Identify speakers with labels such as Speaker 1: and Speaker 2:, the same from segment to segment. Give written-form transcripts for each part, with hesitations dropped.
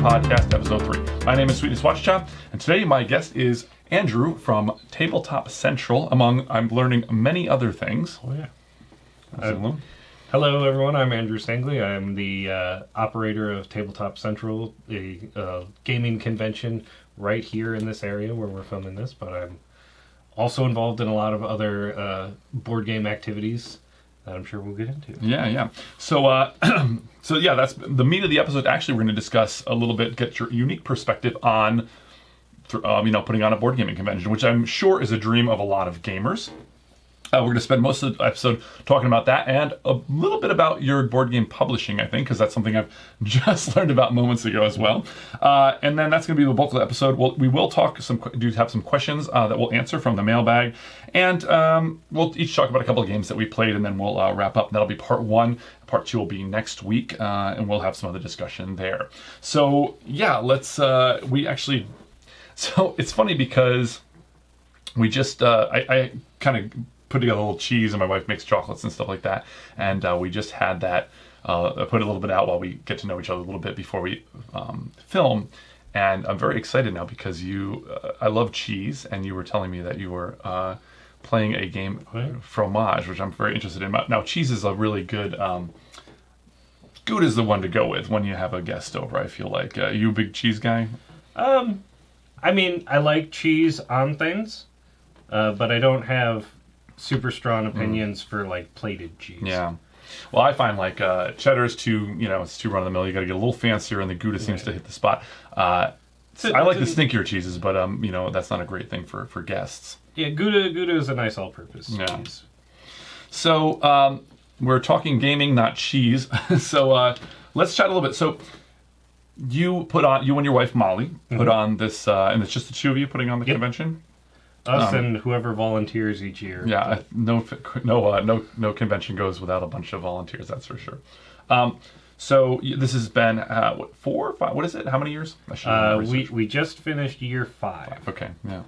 Speaker 1: Podcast, Episode 3. My name is Sweetness Whachacha, and today my guest is Andrew from Tabletop Central, among, I'm learning, many other things.
Speaker 2: Oh, yeah. Hello, everyone. I'm Andrew Stengele. I'm the operator of Tabletop Central, a gaming convention right here in this area where we're filming this, but I'm also involved in a lot of other board game activities that I'm sure we'll get into.
Speaker 1: Yeah. So, that's the meat of the episode. Actually, we're going to discuss a little bit, get your unique perspective on, putting on a board gaming convention, which I'm sure is a dream of a lot of gamers. We're going to spend most of the episode talking about that and a little bit about your board game publishing, I think, because that's something I've just learned about moments ago as well. And then that's going to be the bulk of the episode. We will have some questions that we'll answer from the mailbag. And we'll each talk about a couple of games that we played, and then we'll wrap up. That'll be part one. Part two will be next week, and we'll have some other discussion there. So, yeah, So it's funny because we just, I kind of put together a little cheese, and my wife makes chocolates and stuff like that, and we just had that. I put a little bit out while we get to know each other a little bit before we film, and I'm very excited now because I love cheese, and you were telling me that you were playing a game, fromage, which I'm very interested in. Now, cheese is a really good. Good is the one to go with when you have a guest over. I feel like you a big cheese guy.
Speaker 2: I mean, I like cheese on things, but I don't have super strong opinions for like plated cheese.
Speaker 1: Yeah. Well, I find like cheddar is it's too run of the mill. You got to get a little fancier, and the Gouda seems to hit the spot. I like the stinkier cheeses, but that's not a great thing for guests.
Speaker 2: Yeah, Gouda is a nice all-purpose cheese.
Speaker 1: So we're talking gaming, not cheese. So let's chat a little bit. So you and your wife Molly put on this, and it's just the two of you putting on the convention.
Speaker 2: Us and whoever volunteers each year.
Speaker 1: Yeah, no convention goes without a bunch of volunteers. That's for sure. So this has been 4 or 5? What is it? How many years?
Speaker 2: We just finished year 5.
Speaker 1: Okay, yeah.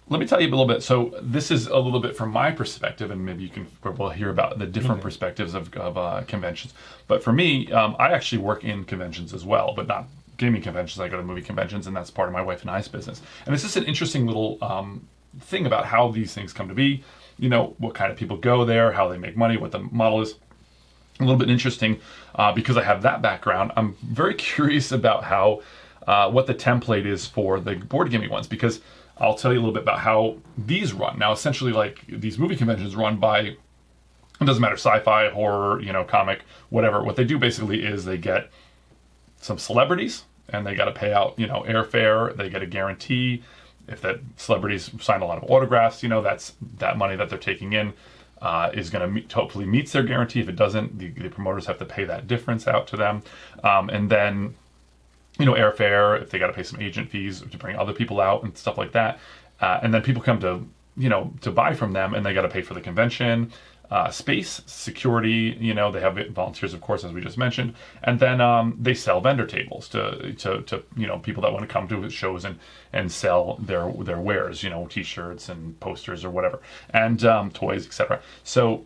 Speaker 1: Let me tell you a little bit. So this is a little bit from my perspective, and maybe we'll hear about the different perspectives of conventions. But for me, I actually work in conventions as well, but not gaming conventions. I go to movie conventions, and that's part of my wife and I's business. And it's just an interesting little thing about how these things come to be. What kind of people go there, how they make money, what the model is. A little bit interesting because I have that background. I'm very curious about how what the template is for the board gaming ones, because I'll tell you a little bit about how these run. Now, essentially, like these movie conventions run by, it doesn't matter, sci-fi, horror, comic, whatever. What they do basically is they get some celebrities, and they got to pay out, airfare. They get a guarantee. If that celebrities sign a lot of autographs, that's that money that they're taking in is going to hopefully meets their guarantee. If it doesn't, the promoters have to pay that difference out to them. And then, airfare, if they got to pay some agent fees to bring other people out and stuff like that. And then people come to buy from them, and they got to pay for the convention. Space, security, they have volunteers, of course, as we just mentioned, and then they sell vendor tables to people that want to come to shows and sell their wares, t-shirts and posters or whatever, and toys, etc. So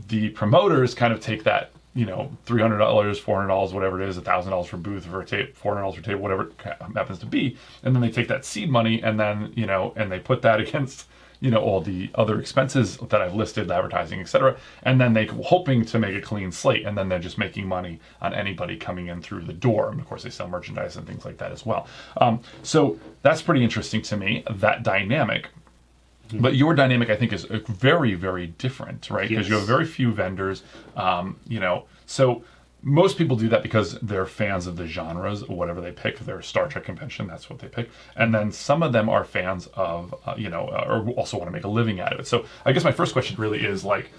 Speaker 1: the promoters kind of take that, $300, $400, whatever it is, $1,000 for booth, for a table, $400 for table, whatever it happens to be, and then they take that seed money and then and they put that against all the other expenses that I've listed, advertising, etc. And then they're hoping to make a clean slate, and then they're just making money on anybody coming in through the door. And of course, they sell merchandise and things like that as well. So that's pretty interesting to me, that dynamic. Mm-hmm. But your dynamic, I think, is very, very different, right? Because you have very few vendors, So most people do that because they're fans of the genres or whatever they pick. Their Star Trek convention, that's what they pick. And then some of them are fans of, or also want to make a living out of it. So I guess my first question really is like,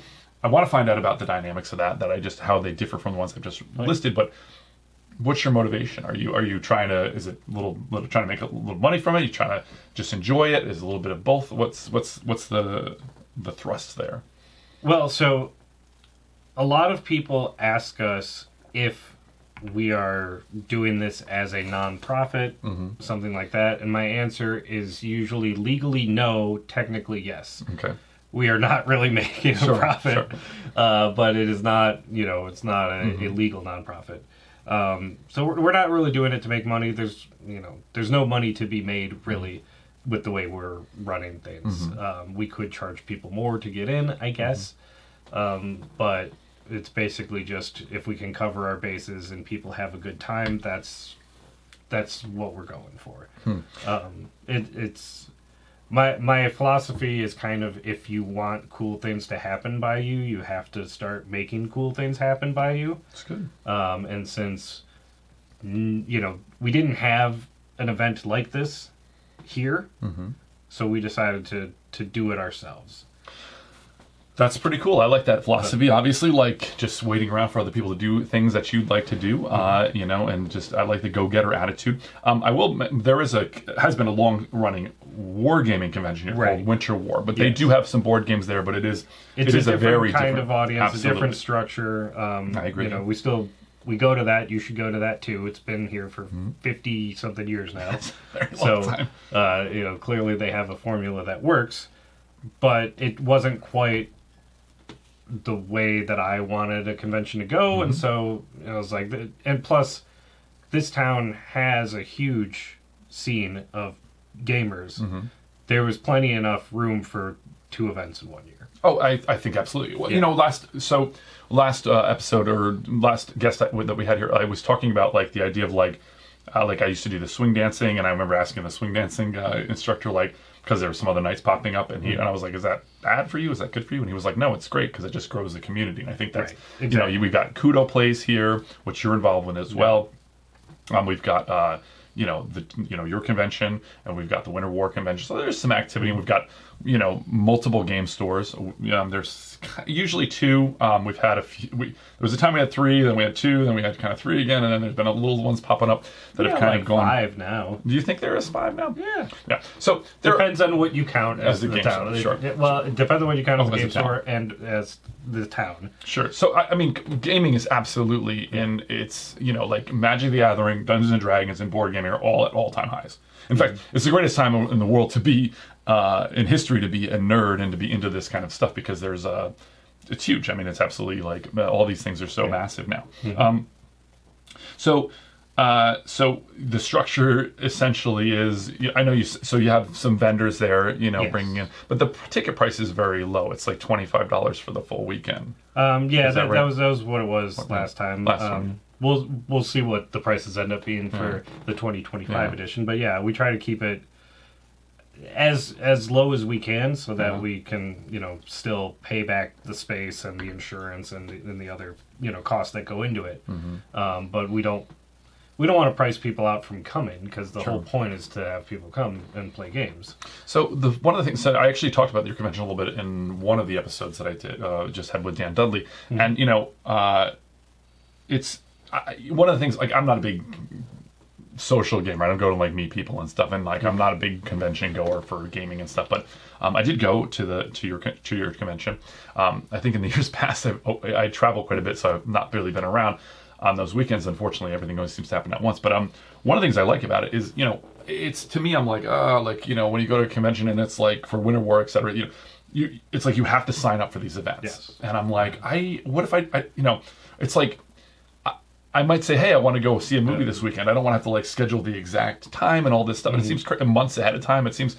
Speaker 1: I want to find out about the dynamics of how they differ from the ones I've just listed. But what's your motivation? Are you trying to, is it little trying to make a little money from it? Are you trying to just enjoy it? Is it a little bit of both? What's the thrust there?
Speaker 2: Well, so a lot of people ask us if we are doing this as a nonprofit, something like that, and my answer is usually legally no, technically yes.
Speaker 1: Okay.
Speaker 2: We are not really making a profit, but it is not, it's not a legal nonprofit. So we're not really doing it to make money. There's no money to be made really with the way we're running things. We could charge people more to get in, I guess, but it's basically just if we can cover our bases and people have a good time, that's what we're going for. It's my philosophy is kind of, if you want cool things to happen by you, you have to start making cool things happen by you.
Speaker 1: That's good.
Speaker 2: And since we didn't have an event like this here, so we decided to do it ourselves.
Speaker 1: That's pretty cool. I like that philosophy. Obviously, like just waiting around for other people to do things that you'd like to do, and just I like the go-getter attitude. There has been a long-running wargaming convention here called Winter War, but they do have some board games there. But it is a very
Speaker 2: kind
Speaker 1: different
Speaker 2: of audience,
Speaker 1: absolutely.
Speaker 2: A different structure. I agree. We go to that. You should go to that too. It's been here for 50 something years now.
Speaker 1: That's a very long time.
Speaker 2: Clearly they have a formula that works, but it wasn't quite the way that I wanted a convention to go, and so I was like, and plus, this town has a huge scene of gamers. There was plenty enough room for 2 events in 1 year.
Speaker 1: Oh, I think absolutely. Well, last episode or last guest that we had here, I was talking about like the idea of like I used to do the swing dancing, and I remember asking the swing dancing instructor because there were some other nights popping up, and I was like, "Is that bad for you? Is that good for you?" And he was like, "No, it's great because it just grows the community." And I think that's
Speaker 2: exactly.
Speaker 1: We've got Kudo Plays here, which you're involved with as well. We've got your convention, and we've got the Winter War convention. So there's some activity, and we've got multiple game stores. There's usually 2. We've had a few. There was a time we had 3, then we had 2, then we had kind of 3 again, and then there's been a little ones popping up that have kind of gone
Speaker 2: 5 now.
Speaker 1: Do you think there is 5 now?
Speaker 2: Yeah.
Speaker 1: So
Speaker 2: depends on what you count as the
Speaker 1: game
Speaker 2: town.
Speaker 1: Store. Sure.
Speaker 2: Well, it depends on what you count as the game store and as the town.
Speaker 1: Sure. So I mean, gaming is absolutely in its like Magic the Gathering, Dungeons and Dragons, and board gaming are all at all-time highs. In fact, it's the greatest time in the world to be in history to be a nerd and to be into this kind of stuff because it's huge. I mean, it's absolutely like all these things are so massive now. So the structure essentially is, I know you have some vendors there, bringing in, but the ticket price is very low. It's like $25 for the full weekend.
Speaker 2: That was what it was last time. We'll see what the prices end up being for the 2025 edition. But yeah, we try to keep it as low as we can so that we can still pay back the space and the insurance and the other costs that go into it. But we don't want to price people out from coming because the whole point is to have people come and play games. So
Speaker 1: one of the things that I actually talked about your convention a little bit in one of the episodes that I did just had with Dan Dudley, and it's one of the things, like I'm not a big social gamer. I don't go to like meet people and stuff, and like I'm not a big convention goer for gaming and stuff. But I did go to your convention. I think in the years past I travel quite a bit, so I've not really been around on those weekends. Unfortunately, everything always seems to happen at once. But one of the things I like about it is it's, to me, I'm like when you go to a convention and it's like for Winter War, etc. It's like you have to sign up for these events, and I'm like, what if I it's like. I might say, hey, I want to go see a movie this weekend. I don't want to have to like schedule the exact time and all this stuff. And it seems months ahead of time. It seems,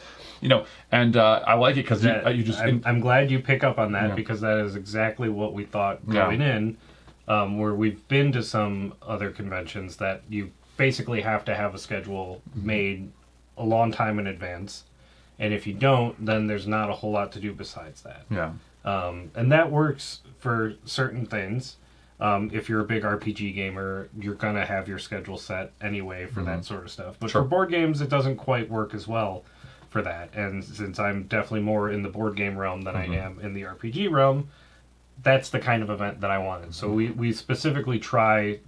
Speaker 1: and I like it because you just.
Speaker 2: I'm glad you pick up on that because that is exactly what we thought going in. Where we've been to some other conventions that you basically have to have a schedule made a long time in advance, and if you don't, then there's not a whole lot to do besides that. And that works for certain things. If you're a big RPG gamer, you're going to have your schedule set anyway for that sort of stuff. But for board games, it doesn't quite work as well for that. And since I'm definitely more in the board game realm than I am in the RPG realm, that's the kind of event that I wanted. So we specifically try,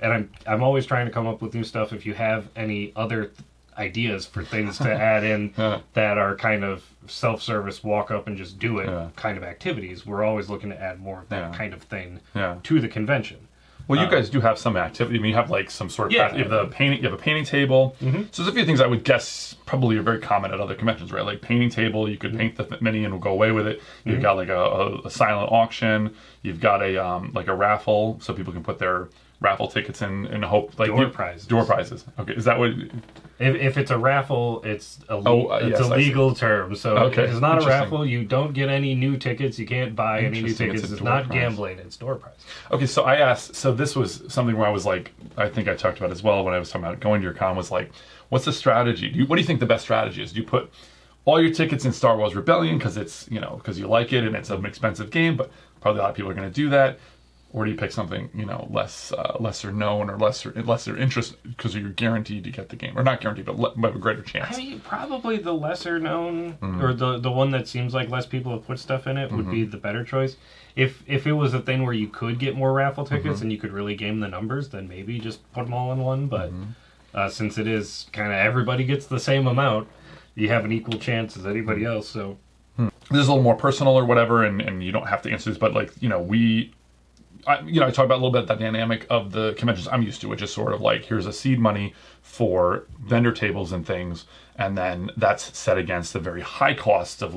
Speaker 2: and I'm always trying to come up with new stuff. If you have any other ideas for things to add in that are kind of self-service, walk up and just do it kind of activities, we're always looking to add more of that kind of thing to the convention.
Speaker 1: Well, you guys do have some activity. I mean, you have like some sort of you have a painting table. So there's a few things I would guess probably are very common at other conventions, right? Like painting table, you could paint the mini and go away with it. You've got like a silent auction. You've got a like a raffle, so people can put their raffle tickets and hope like
Speaker 2: Door prizes.
Speaker 1: Door prizes. Okay, is that what?
Speaker 2: If it's a raffle, it's a
Speaker 1: Yes,
Speaker 2: a legal term. So
Speaker 1: Okay,
Speaker 2: if it's not a
Speaker 1: interesting.
Speaker 2: raffle, you don't get any new tickets. You can't buy any new
Speaker 1: Interesting,
Speaker 2: tickets.
Speaker 1: it's a
Speaker 2: It's
Speaker 1: door
Speaker 2: not
Speaker 1: prize.
Speaker 2: gambling. It's door prize.
Speaker 1: Okay, so I asked. So this was something where I was like, I think I talked about as well when I was talking about going to your con. Was like, what's the strategy? What do you think the best strategy is? Do you put all your tickets in Star Wars Rebellion because it's because you like it and it's an expensive game, but probably a lot of people are going to do that. Or do you pick something, lesser known or lesser interest because you're guaranteed to get the game, or not guaranteed, but have a greater chance?
Speaker 2: I mean, probably the lesser known or the one that seems like less people have put stuff in it would be the better choice. If it was a thing where you could get more raffle tickets and you could really game the numbers, then maybe just put them all in one. But since it is kind of everybody gets the same amount, you have an equal chance as anybody else. So
Speaker 1: This is a little more personal or whatever, and you don't have to answer this, but I talk about a little bit the dynamic of the conventions I'm used to, which is sort of like, here's a seed money for vendor tables and things, and then that's set against the very high cost of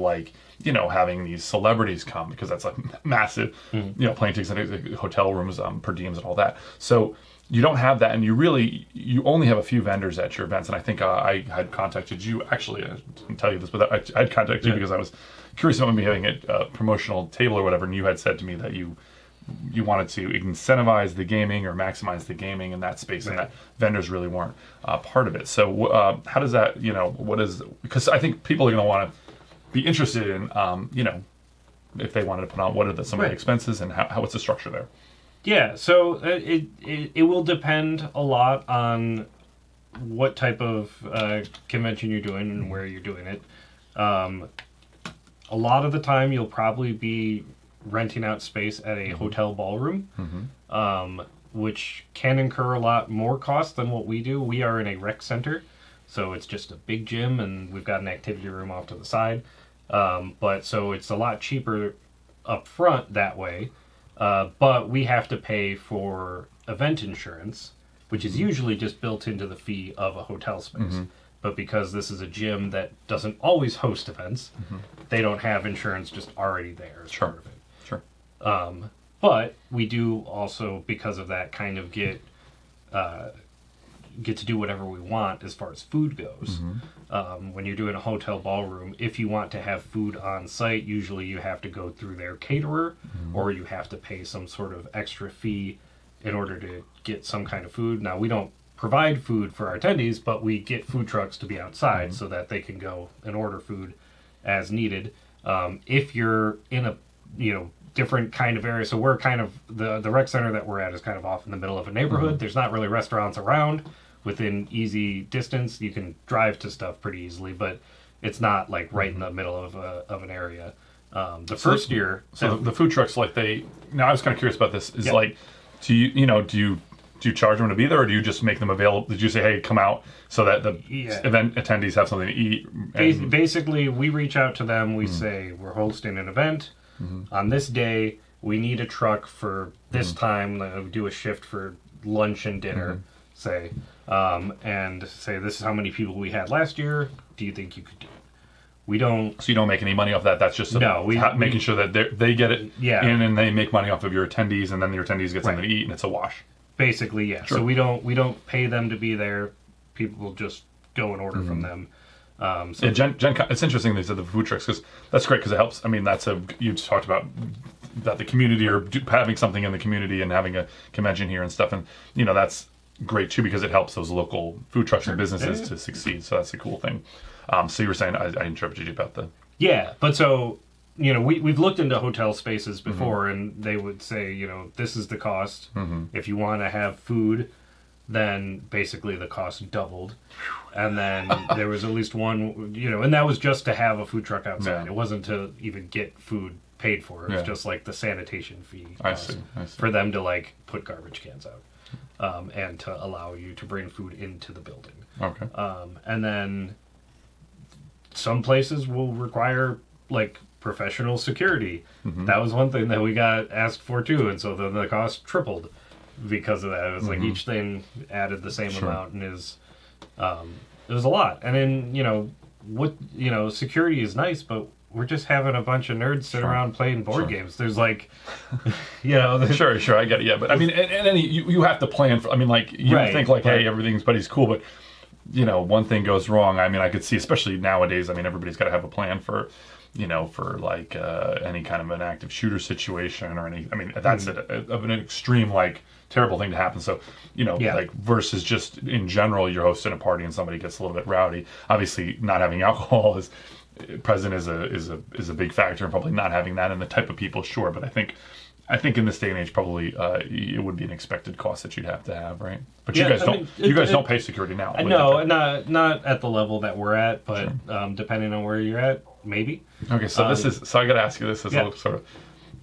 Speaker 1: having these celebrities come, because that's like massive, plane tickets and hotel rooms, per diems and all that. So you don't have that, and you only have a few vendors at your events. And I think I had contacted you, actually, I didn't tell you this, but I had contacted you because I was curious about me having a promotional table or whatever, and you had said to me that you wanted to incentivize the gaming or maximize the gaming in that space, and that vendors really weren't part of it. So how does that, because I think people are going to want to be interested in, if they wanted to put on, what are some of the expenses and what's the structure there? Yeah,
Speaker 2: so it will depend a lot on what type of convention you're doing and where you're doing it. A lot of the time you'll probably be renting out space at a hotel ballroom, which can incur a lot more cost than what we do. We are in a rec center, so it's just a big gym, and we've got an activity room off to the side. But so it's a lot cheaper up front that way. But we have to pay for event insurance, which is usually just built into the fee of a hotel space. But because this is a gym that doesn't always host events, they don't have insurance just already there as part of it. But we do also, because of that, kind of get to do whatever we want as far as food goes. When you're doing a hotel ballroom, if you want to have food on site, usually you have to go through their caterer, or you have to pay some sort of extra fee in order to get some kind of food. Now, we don't provide food for our attendees, but we get food trucks to be outside so that they can go and order food as needed. If you're in a different kind of area, so we're kind of the rec center that we're at is kind of off in the middle of a neighborhood. There's not really restaurants around within easy distance. You can drive to stuff pretty easily, but it's not like right in the middle of an area. First year,
Speaker 1: so the food trucks, now I was kind of curious about this, is do you charge them to be there, or do you just make them available? Did you say, hey, come out, so that the event attendees have something to eat?
Speaker 2: Basically, we reach out to them. We say, we're hosting an event on this day. We need a truck for this time. We do a shift for lunch and dinner, say, and say, this is how many people we had last year. Do you think you could do it? We don't. So
Speaker 1: you don't make any money off that. That's just making sure that they get it in, and they make money off of your attendees, and then your attendees get something to eat, and it's a wash.
Speaker 2: Basically, yeah. Sure. So we don't pay them to be there. People will just go and order from them.
Speaker 1: Jen, it's interesting they said the food trucks, because that's great, because it helps. I mean, you talked about that the community, or having something in the community and having a convention here and stuff, and that's great too, because it helps those local food trucks and businesses to succeed. So that's a cool thing. So you were saying, I interrupted you about
Speaker 2: but so we've looked into hotel spaces before, and they would say, this is the cost. If you want to have food, then basically the cost doubled. And then there was at least one, and that was just to have a food truck outside. It wasn't to even get food paid for. It was just like the sanitation fee.
Speaker 1: I see.
Speaker 2: For them to put garbage cans out, and to allow you to bring food into the building.
Speaker 1: Okay.
Speaker 2: And then some places will require professional security. That was one thing that we got asked for too, and so then the cost tripled because of that. It was each thing added the same amount, and it was a lot. And then security is nice, but we're just having a bunch of nerds sit around playing board games. There's like,
Speaker 1: Sure, I get it. Yeah, but I mean, and you have to plan for. I mean, like you think like, hey, everything's cool, but one thing goes wrong. I mean, I could see, especially nowadays. I mean, everybody's got to have a plan for, for like any kind of an active shooter situation or any. I mean, that's an extreme like terrible thing to happen. So, like versus just in general, you're hosting a party and somebody gets a little bit rowdy. Obviously, not having alcohol is present is a big factor, and probably not having that and the type of people, sure. But I think in this day and age, probably it would be an expected cost that you'd have to have, right? But you guys don't pay security now.
Speaker 2: No, not at the level that we're at, but depending on where you're at, maybe.
Speaker 1: Okay, so I got to ask you this as a sort of,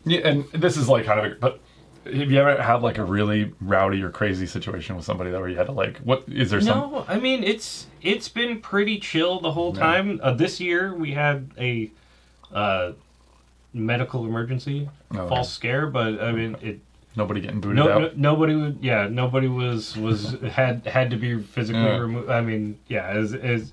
Speaker 1: and this is like kind of, but have you ever had like a really rowdy or crazy situation with somebody that where you had to like, what is there?
Speaker 2: No, I mean it's been pretty chill the whole time. This year we had a medical emergency, false scare, but I mean
Speaker 1: nobody getting booted out.
Speaker 2: Nobody was had to be physically removed. I mean, as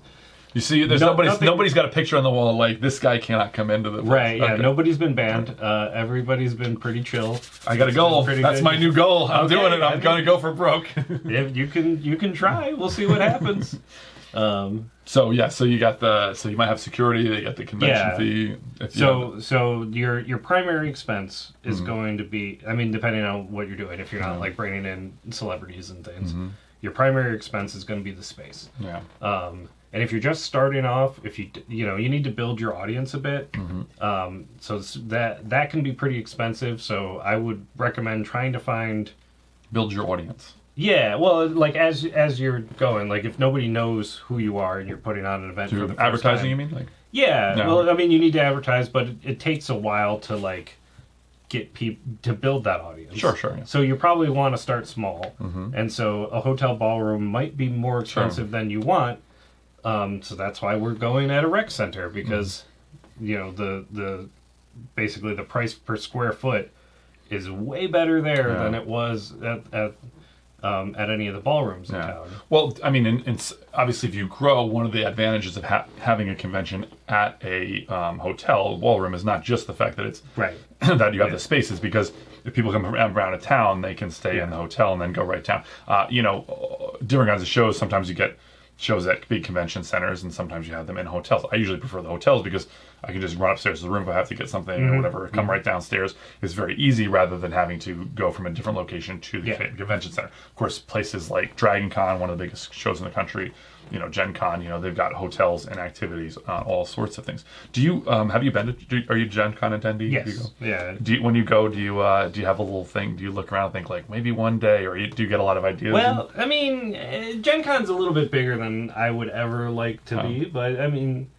Speaker 1: you see, there's nobody's got a picture on the wall like this guy cannot come into the place.
Speaker 2: Right. Yeah, nobody's been banned. Everybody's been pretty chill.
Speaker 1: I got a goal. That's my new goal. I'm doing it. I'm gonna go for broke.
Speaker 2: If you can try. We'll see what happens.
Speaker 1: So you got so you might have security. They got the convention fee.
Speaker 2: So your primary expense is going to be, I mean, depending on what you're doing. If you're not like bringing in celebrities and things, your primary expense is going to be the space.
Speaker 1: Yeah.
Speaker 2: And if you're just starting off, if you need to build your audience a bit, so that can be pretty expensive. So I would recommend trying to
Speaker 1: build your audience.
Speaker 2: Yeah, well, like as you're going, like if nobody knows who you are and you're putting on an event for the first
Speaker 1: advertising,
Speaker 2: time,
Speaker 1: you mean? Like
Speaker 2: well, I mean you need to advertise, but it takes a while to like get people to build that audience.
Speaker 1: Sure. Yeah.
Speaker 2: So you probably want to start small, and so a hotel ballroom might be more expensive than you want. So that's why we're going at a rec center because the basically the price per square foot is way better there than it was at any of the ballrooms in town.
Speaker 1: Well, I mean, and obviously, if you grow, one of the advantages of having a convention at a hotel ballroom is not just the fact that it's that you have the spaces, because if people come from around a town, they can stay in the hotel and then go right down. Different kinds of shows. Sometimes you get shows at big convention centers, and sometimes you have them in hotels. I usually prefer the hotels because I can just run upstairs to the room if I have to get something or whatever, come right downstairs. It's very easy rather than having to go from a different location to the convention center. Of course, places like Dragon Con, one of the biggest shows in the country, Gen Con, they've got hotels and activities, all sorts of things. Do you, have you been to, are you Gen Con attendee?
Speaker 2: Yes. Yeah.
Speaker 1: When you go, do you have a little thing? Do you look around and think like maybe one day, or do you get a lot of ideas?
Speaker 2: Well, I mean, Gen Con's a little bit bigger than I would ever like to be, but I mean,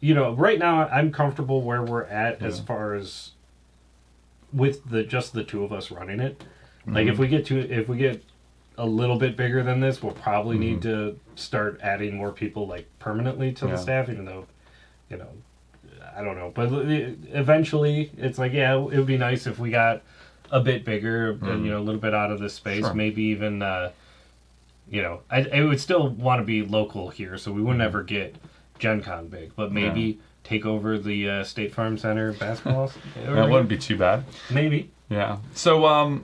Speaker 2: right now I'm comfortable where we're at as far as with just the two of us running it. Like if we get a little bit bigger than this, we'll probably need to start adding more people like permanently to the staff, even though, I don't know. But eventually it's like, it would be nice if we got a bit bigger and, a little bit out of this space, maybe even, I would still want to be local here, so we wouldn't ever get Gen Con big, but maybe take over the State Farm Center basketball.
Speaker 1: That wouldn't be too bad.
Speaker 2: Maybe.
Speaker 1: Yeah. So,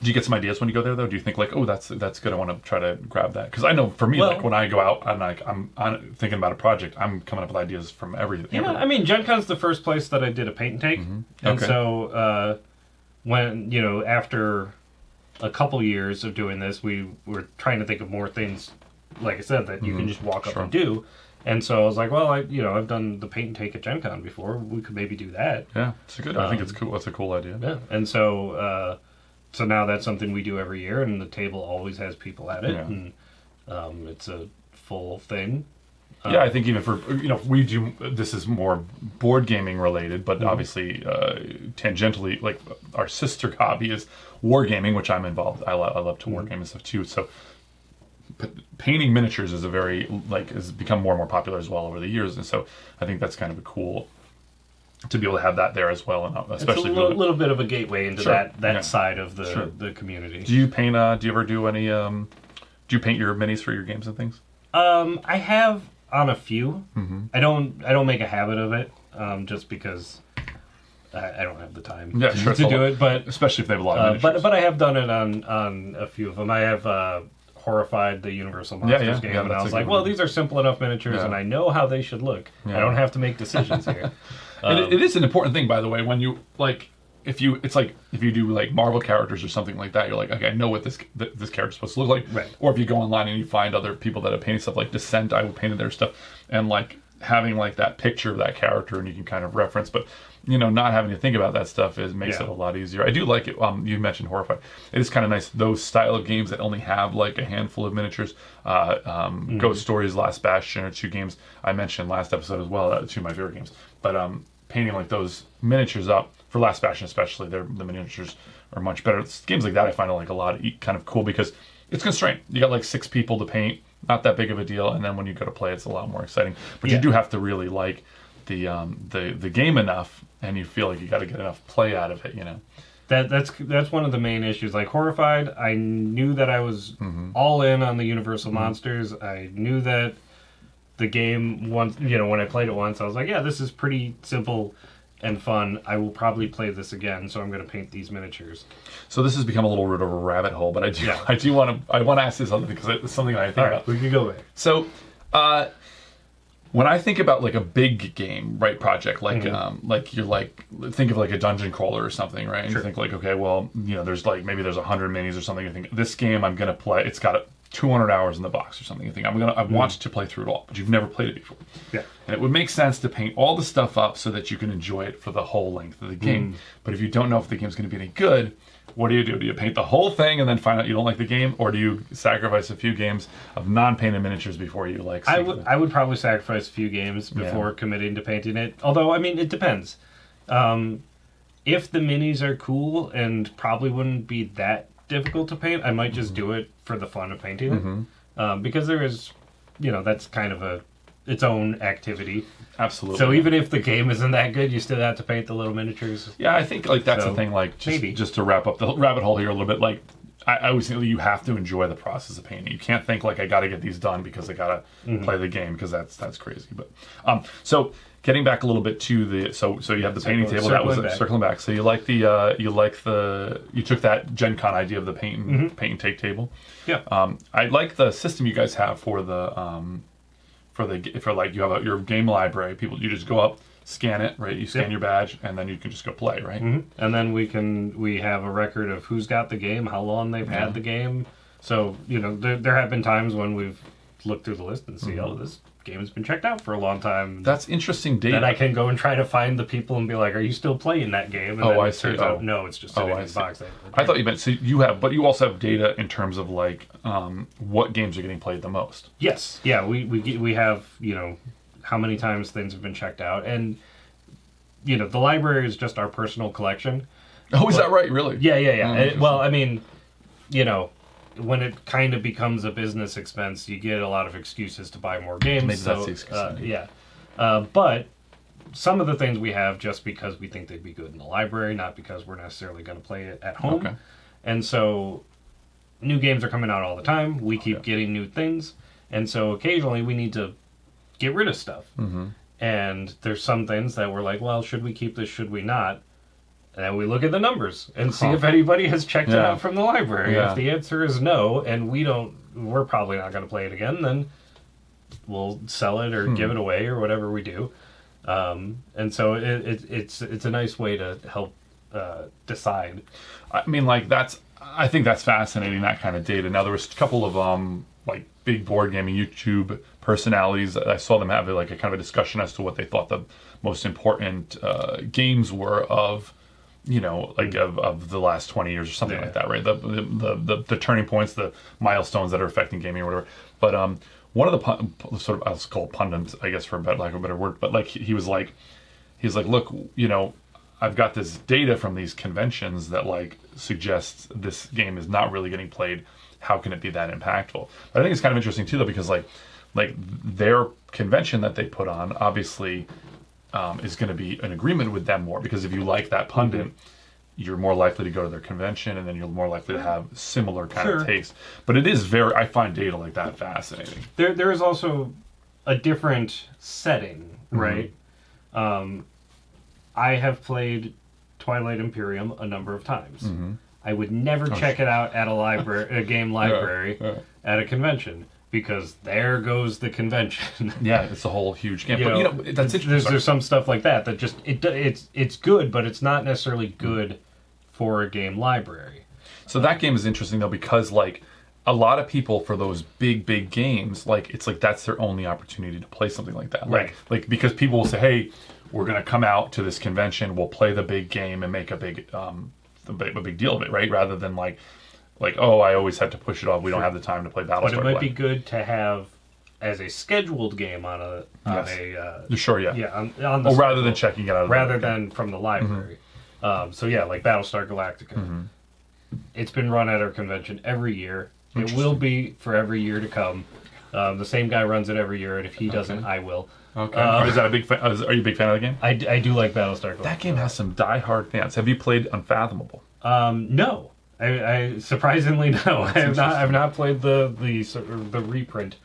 Speaker 1: do you get some ideas when you go there, though? Do you think like, oh, that's good, I want to try to grab that? Because I know for me, like when I go out, I'm thinking about a project, I'm coming up with ideas from everything.
Speaker 2: Yeah, I mean, Gen Con's the first place that I did a paint and take, and so when after a couple years of doing this, we were trying to think of more things, like I said, that you can just walk up and do. And so I was like, well, I've done the paint and take at Gen Con before. We could maybe do that. Yeah,
Speaker 1: it's a good. I think it's cool. That's a cool idea.
Speaker 2: Yeah, and so now that's something we do every year, and the table always has people at it, and it's a full thing.
Speaker 1: I think even for we do, this is more board gaming related, but obviously tangentially, like our sister hobby is wargaming, which I'm involved. I love to wargame and stuff too. So. Painting miniatures is has become more and more popular as well over the years, and so I think that's kind of a cool to be able to have that there as well, and especially
Speaker 2: it's a little bit of a gateway into that side of the community.
Speaker 1: Do you paint? Do you ever do any? Do you paint your minis for your games and things?
Speaker 2: I have on a few. I don't make a habit of it. just because I don't have the time
Speaker 1: sure,
Speaker 2: to do it. But
Speaker 1: especially if they have a lot of miniatures.
Speaker 2: but I have done it on a few of them. I have Horrified, the Universal Monsters game, and I was like, well, these are simple enough miniatures, and I know how they should look. I don't have to make decisions here.
Speaker 1: It is an important thing, by the way, when you like. If you do like Marvel characters or something like that, you're like, okay, I know what this character's supposed to look like.
Speaker 2: Right.
Speaker 1: Or if you go online and you find other people that have painted stuff like Descent, I would painted their stuff, and like having like that picture of that character and you can kind of reference, but not having to think about that stuff makes it a lot easier. I do like it. You mentioned Horrified. It is kind of nice, those style of games that only have like a handful of miniatures. Ghost Stories, Last Bastion are two games I mentioned last episode as well. Two of my favorite games. But painting like those miniatures up, for Last Bastion especially, the miniatures are much better. Games like that I find like a lot kind of cool because it's constrained. You got like 6 people to paint, not that big of a deal, and then when you go to play, it's a lot more exciting. But you do have to really like the game enough, and you feel like you got to get enough play out of it.
Speaker 2: That's one of the main issues. Like Horrified, I knew that I was all in on the Universal Monsters. I knew that the game once, when I played it once, I was like, yeah, this is pretty simple and fun. I will probably play this again, so I'm going to paint these miniatures.
Speaker 1: So this has become a little bit of a rabbit hole, but I do want to ask this other thing because it's something I think about.
Speaker 2: We can go there.
Speaker 1: So, when I think about like a big game, right, project, like think of like a dungeon crawler or something, right? And you think like, okay, well, there's like maybe there's 100 minis or something. You think this game I'm going to play. It's got 200 hours in the box or something. You think I want to play through it all, but you've never played it before.
Speaker 2: Yeah.
Speaker 1: And it would make sense to paint all the stuff up so that you can enjoy it for the whole length of the game. But if you don't know if the game's going to be any good, what do? Do you paint the whole thing and then find out you don't like the game, or do you sacrifice a few games of non-painted miniatures before you like?
Speaker 2: I would probably sacrifice a few games before committing to painting it. Although, I mean, it depends. If the minis are cool and probably wouldn't be that difficult to paint, I might just do it for the fun of painting it, because there is, that's kind of its own activity.
Speaker 1: Absolutely.
Speaker 2: So even if the game isn't that good, you still have to paint the little miniatures.
Speaker 1: Yeah, I think like that's the thing. Like just to wrap up the rabbit hole here a little bit. Like I always think you have to enjoy the process of painting. You can't think like I got to get these done because I got to play the game, because that's crazy. But so getting back a little bit to the so you have the painting table that was circling back. So you like you took that Gen Con idea of the paint and take table.
Speaker 2: Yeah.
Speaker 1: I like the system you guys have for like you have your game library. You just go up, scan it, right? You scan your badge, and then you can just go play, right?
Speaker 2: And then we have a record of who's got the game, how long they've had the game. So there have been times when we've looked through the list and see, oh, this game has been checked out for a long time.
Speaker 1: That's interesting data.
Speaker 2: Then I can go and try to find the people and be like, are you still playing that game? And then
Speaker 1: I see.
Speaker 2: Turns out, no, it's just sitting in the box.
Speaker 1: I thought you meant, so but you also have data in terms of like what games are getting played the most.
Speaker 2: Yes. Yeah, we have, how many times things have been checked out. And, the library is just our personal collection.
Speaker 1: Oh, is that right? Really?
Speaker 2: Yeah. Well, I mean, when it kind of becomes a business expense, you get a lot of excuses to buy more games.
Speaker 1: Maybe that's the excuse.
Speaker 2: But some of the things we have just because we think they'd be good in the library, not because we're necessarily going to play it at home.
Speaker 1: Okay.
Speaker 2: And so new games are coming out all the time. We keep getting new things. And so occasionally we need to get rid of stuff. And there's some things that we're like, well, should we keep this? Should we not? And then we look at the numbers and see if anybody has checked it out from the library. If the answer is no, and we're probably not going to play it again, then we'll sell it or give it away or whatever we do. And so it's a nice way to help decide.
Speaker 1: I mean, like I think that's fascinating, that kind of data. Now there was a couple of like big board gaming YouTube personalities. I saw them have like a kind of a discussion as to what they thought the most important games were of of the last 20 years or something like that, right? The turning points, the milestones that are affecting gaming or whatever. But one of the sort of, I'll call it pundits, I guess, for lack of a better word, but like he's like, look, I've got this data from these conventions that like suggests this game is not really getting played. How can it be that impactful? But I think it's kind of interesting too, though, because like their convention that they put on obviously is going to be in agreement with them more, because if you like that pundit, you're more likely to go to their convention, and then you're more likely to have similar kind of taste. But it is I find data like that fascinating.
Speaker 2: There is also a different setting, right? I have played Twilight Imperium a number of times. I would never check it out at a game library at a convention, because there goes the convention.
Speaker 1: Yeah, it's a whole huge game. But that's interesting.
Speaker 2: There's some stuff like that just it's good, but it's not necessarily good for a game library.
Speaker 1: So that game is interesting though, because like a lot of people, for those big games, like it's like that's their only opportunity to play something like that.
Speaker 2: Right.
Speaker 1: Like because people will say, hey, we're gonna come out to this convention, we'll play the big game and make a big deal of it, right? Rather than like, oh, I always have to push it off. We don't have the time to play Battlestar.
Speaker 2: But it might be good to have as a scheduled game on a
Speaker 1: sure, yeah,
Speaker 2: on the
Speaker 1: rather than checking it out
Speaker 2: rather than from the library. So yeah, like Battlestar Galactica. It's been run at our convention every year. It will be for every year to come. The same guy runs it every year, and if he doesn't, I will.
Speaker 1: Okay. Is that a big fan? Are you a big fan of the game?
Speaker 2: I do like Battlestar Galactica.
Speaker 1: That game has some die-hard fans. Have you played Unfathomable?
Speaker 2: No. I surprisingly no. I've not played the reprint